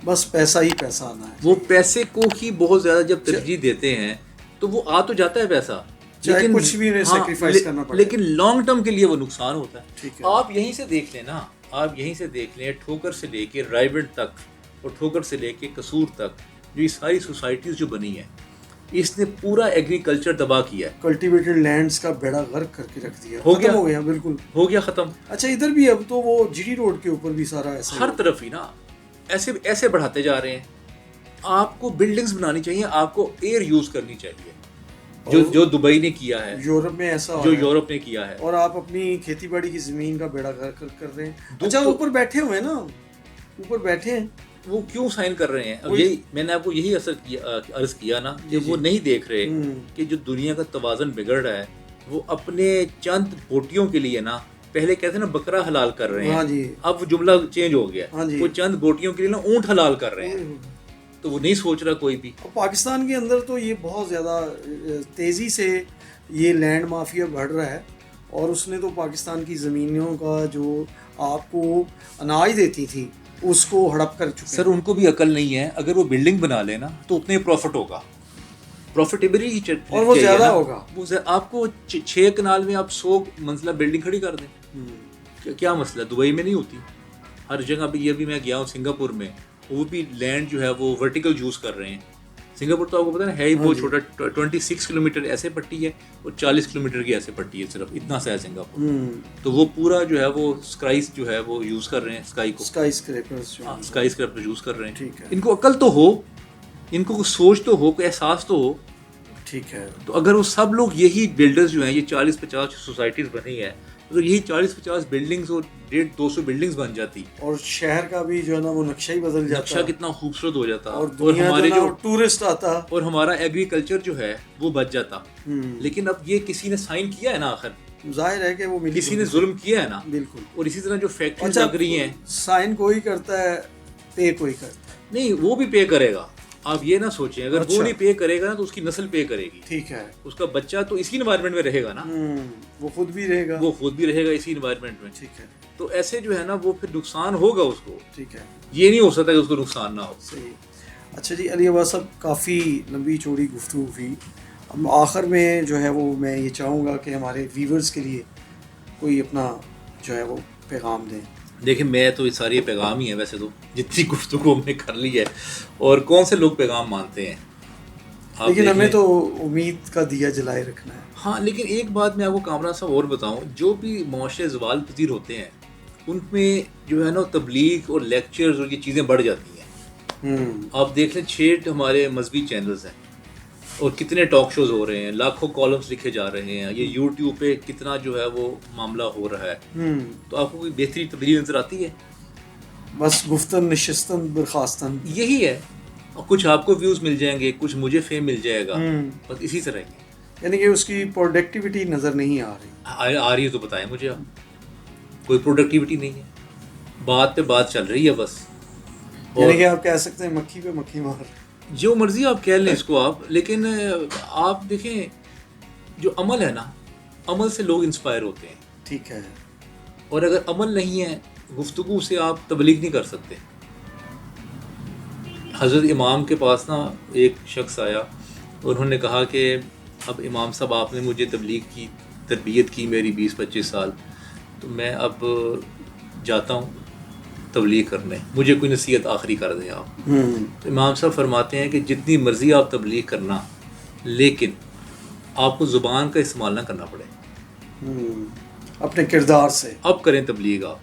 بس پیسہ ہی پیسہ آنا ہے. وہ پیسے کو ہی بہت زیادہ جب ترجیح دیتے ہیں تو وہ آ تو جاتا ہے پیسہ, لیکن کچھ بھی سیکریفائس کرنا پڑتا ہے, لیکن لانگ ٹرم کے لیے وہ نقصان ہوتا ہے. ٹھیک ہے. آپ یہیں سے دیکھ لیں نا, آپ یہیں سے دیکھ لیں, ٹھوکر سے لے کے رائبنٹ تک اور ٹھوکر سے لے کے قصور تک جو یہ ساری سوسائٹیز جو بنی ہیں, اس نے پورا ایگریکلچر تباہ کیا ہے. کلٹیویٹڈ لینڈز کا بیڑا غرق کر کے رکھ دیا, ہو گیا بالکل ہو گیا ختم. اچھا, ادھر بھی اب تو وہ جی ڈی روڈ کے اوپر بھی سارا ایسا ہر طرف ہی نا ایسے بڑھاتے جا رہے ہیں. آپ کو بلڈنگز بنانی چاہیے, آپ کو ایئر یوز کرنی چاہیے, جو دبئی نے کیا ہے, یورپ میں ایسا جو یورپ نے کیا ہے, اور آپ اپنی کھیتی باڑی کی زمین کا بیڑا غرق کر رہے ہیں. اچھا, اوپر بیٹھے ہوئے ہیں نا, اوپر بیٹھے ہیں, وہ کیوں سائن کر رہے ہیں؟ اب یہی میں نے آپ کو یہی عرض کیا نا کہ وہ نہیں دیکھ رہے کہ جو دنیا کا توازن بگڑ رہا ہے وہ اپنے چند بوٹیوں کے لیے نا, پہلے کہتے ہیں نا بکرا حلال کر رہے ہیں, اب وہ جملہ چینج ہو گیا, وہ چند بوٹیوں کے لیے نا اونٹ حلال کر رہے ہیں. تو وہ نہیں سوچ رہا کوئی بھی. پاکستان کے اندر تو یہ بہت زیادہ تیزی سے یہ لینڈ مافیا بڑھ رہا ہے, اور اس نے تو پاکستان کی زمینوں کا جو آپ کو اناج دیتی تھی اس کو ہڑپ کر چکے. سر, ان کو بھی عقل نہیں ہے, اگر وہ بلڈنگ بنا لے نا تو اتنے پروفٹ ہوگا, پروفیٹیبلٹی اور وہ زیادہ ہوگا. آپ کو 6 کنال میں آپ 100 منزلہ بلڈنگ کھڑی کر دیں, کیا مسئلہ؟ دبئی میں نہیں ہوتی, ہر جگہ بھی. یہ بھی میں گیا ہوں سنگاپور میں, وہ بھی لینڈ جو ہے وہ ورٹیکل یوز کر رہے ہیں. سنگاپور تو آپ کو پتا ہے ہی بہت چھوٹا, 26 کلومیٹر ایسے پٹی ہے اور 40 کلومیٹر کی ایسے پٹی ہے, صرف اتنا سا ہے سنگاپور. تو وہ پورا جو ہے وہ اسکائز جو ہے وہ یوز کر رہے ہیں, اسکائی اسکریپر یوز کر رہے ہیں. ان کو عقل تو ہو, ان کو سوچ تو ہو, کوئی احساس تو ہو. ٹھیک ہے. تو اگر وہ سب لوگ یہی بلڈرز جو ہیں, یہ 40-50 سوسائٹیز بنی ہے, اگر یہی 40-50 بلڈنگز اور 150-200 بلڈنگز بن جاتی, اور شہر کا بھی جو ہے نا وہ نقشہ ہی بدل جاتا, نقشہ کتنا خوبصورت ہو جاتا, اور ہمارے جو ٹورسٹ آتا, اور ہمارا ایگریکلچر جو ہے وہ بچ جاتا. لیکن اب یہ کسی نے سائن کیا ہے نا, آخر ظاہر ہے کہ وہ کسی نے ظلم کیا ہے نا. بالکل. اور اسی طرح جو فیکٹریز لگ رہی ہیں, سائن کوئی کرتا ہے, پے کوئی کرتا ہے. نہیں, وہ بھی پے کرے گا. آپ یہ نہ سوچیں, اگر وہ نہیں پے کرے گا نا تو اس کی نسل پے کرے گی. ٹھیک ہے. اس کا بچہ تو اسی انوائرمنٹ میں رہے گا نا, وہ خود بھی رہے گا اسی انوائرمنٹ میں. ٹھیک ہے. تو ایسے جو ہے نا وہ پھر نقصان ہوگا اس کو. ٹھیک ہے. یہ نہیں ہو سکتا کہ اس کو نقصان نہ ہو. صحیح. اچھا جی, علی عباس صاحب, کافی لمبی چوڑی گفتگو ہوئی. اب آخر میں جو ہے وہ میں یہ چاہوں گا کہ ہمارے ویورز کے لیے کوئی اپنا جو ہے وہ پیغام دیں. دیکھیں, میں تو یہ ساری پیغام ہی ہیں ویسے تو, جتنی گفتگو ہم نے کر لی ہے, اور کون سے لوگ پیغام مانتے ہیں, لیکن ہمیں تو امید کا دیا جلائے رکھنا ہے. ہاں, لیکن ایک بات میں آپ کو کامران صاحب اور بتاؤں, جو بھی معاشرے زوال پذیر ہوتے ہیں ان میں جو ہے نا تبلیغ اور لیکچرز اور یہ چیزیں بڑھ جاتی ہیں. آپ دیکھ لیں 6 ہمارے مذہبی چینلز ہیں, اور کتنے ٹاک شوز ہو رہے ہیں, لاکھوں کالمز لکھے جا رہے ہیں, یہ یوٹیوب پہ کتنا جو ہے وہ معاملہ ہو رہا ہے. تو آپ کو کوئی بہتری تبدیلی نظر آتی ہے؟ بس گفتن نشستن برخاستن یہی ہے. کچھ آپ کو ویوز مل جائیں گے, کچھ مجھے فیم مل جائے گا, بس اسی طرح کی. یعنی کہ اس کی پروڈکٹیوٹی نظر نہیں آ رہی ہے تو بتائیں مجھے آپ. کوئی پروڈکٹیوٹی نہیں ہے, بات پہ بات چل رہی ہے بس. یعنی کہ آپ کہہ سکتے ہیں مکھی پہ مکھی مار, جو مرضی آپ کہہ لیں اس کو آپ. لیکن آپ دیکھیں, جو عمل ہے نا, عمل سے لوگ انسپائر ہوتے ہیں. ٹھیک ہے. اور اگر عمل نہیں ہے, گفتگو سے آپ تبلیغ نہیں کر سکتے. حضرت امام کے پاس نا ایک شخص آیا, اور انہوں نے کہا کہ اب امام صاحب آپ نے مجھے تبلیغ کی تربیت کی میری 20-25 سال، تو میں اب جاتا ہوں تبلیغ کرنے، مجھے کوئی نصیحت آخری کر دیں آپ۔ تو امام صاحب فرماتے ہیں کہ جتنی مرضی آپ تبلیغ کرنا، لیکن آپ کو زبان کا استعمال نہ کرنا پڑے، اپنے کردار سے اب کریں تبلیغ آپ۔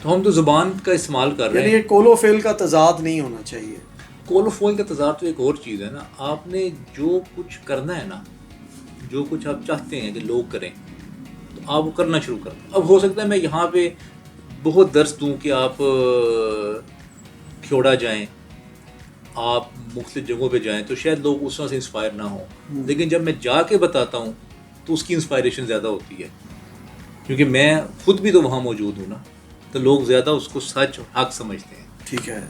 تو ہم تو زبان کا استعمال کر رہے ہیں، یعنی قول و فعل کا تضاد نہیں ہونا چاہیے۔ قول و فعل کا تضاد تو ایک اور چیز ہے نا، آپ نے جو کچھ کرنا ہے نا، جو کچھ آپ چاہتے ہیں کہ لوگ کریں، تو آپ وہ کرنا شروع کر دیں۔ اب ہو سکتا ہے میں یہاں پہ بہت درس دوں کہ آپ کھیوڑا جائیں، آپ مختلف جگہوں پہ جائیں، تو شاید لوگ اس طرح سے انسپائر نہ ہوں، لیکن جب میں جا کے بتاتا ہوں تو اس کی انسپائریشن زیادہ ہوتی ہے، کیونکہ میں خود بھی تو وہاں موجود ہوں نا، تو لوگ زیادہ اس کو سچ اور حق سمجھتے ہیں۔ ٹھیک ہے،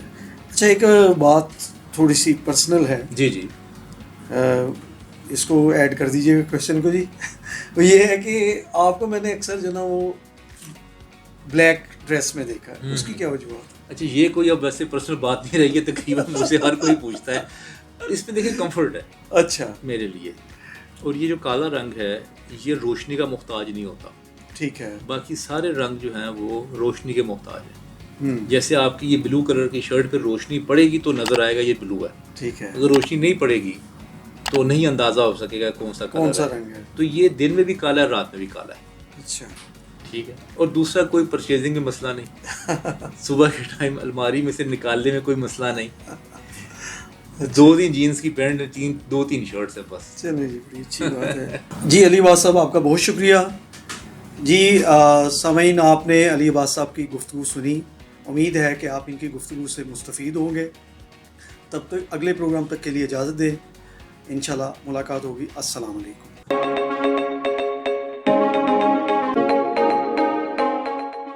اچھا ایک بات تھوڑی سی پرسنل ہے، جی جی اس کو ایڈ کر دیجیے گا کوشچن کو جی۔ وہ یہ ہے کہ آپ کو میں نے اکثر جو نا وہ بلیک ڈریس میں دیکھا ہے، اس کی کیا وجوہات؟ اچھا، یہ کوئی اب ویسے پرسنل بات نہیں رہی ہے، تقریباً مجھ سے ہر کوئی پوچھتا ہے۔ اس میں دیکھیں کمفرٹ ہے اچھا، میرے لیے، اور یہ جو کالا رنگ ہے یہ روشنی کا محتاج نہیں ہوتا، ٹھیک ہے، باقی سارے رنگ جو ہیں وہ روشنی کے محتاج ہیں۔ جیسے آپ کی یہ بلو کلر کی شرٹ پہ روشنی پڑے گی تو نظر آئے گا یہ بلو ہے، ٹھیک ہے، اگر روشنی نہیں پڑے گی تو نہیں اندازہ ہو سکے گا کون سا کون سا کلر رنگ ہے۔ تو یہ دن میں بھی کالا ہے، رات میں بھی کالا ہے، اچھا، ٹھیک ہے۔ اور دوسرا کوئی پرچیزنگ میں مسئلہ نہیں، صبح کے ٹائم الماری میں سے نکالنے میں کوئی مسئلہ نہیں، 2-3 جینس کی پینٹ، 2-3 شرٹس ہے بس۔ چلیں جی، بڑی اچھی بات ہے جی۔ علی عباس صاحب آپ کا بہت شکریہ جی۔ سامعین، آپ نے علی عباس صاحب کی گفتگو سنی، امید ہے کہ آپ ان کی گفتگو سے مستفید ہوں گے۔ تب تک اگلے پروگرام تک کے لیے اجازت دیں، انشاءاللہ ملاقات ہوگی۔ السلام علیکم۔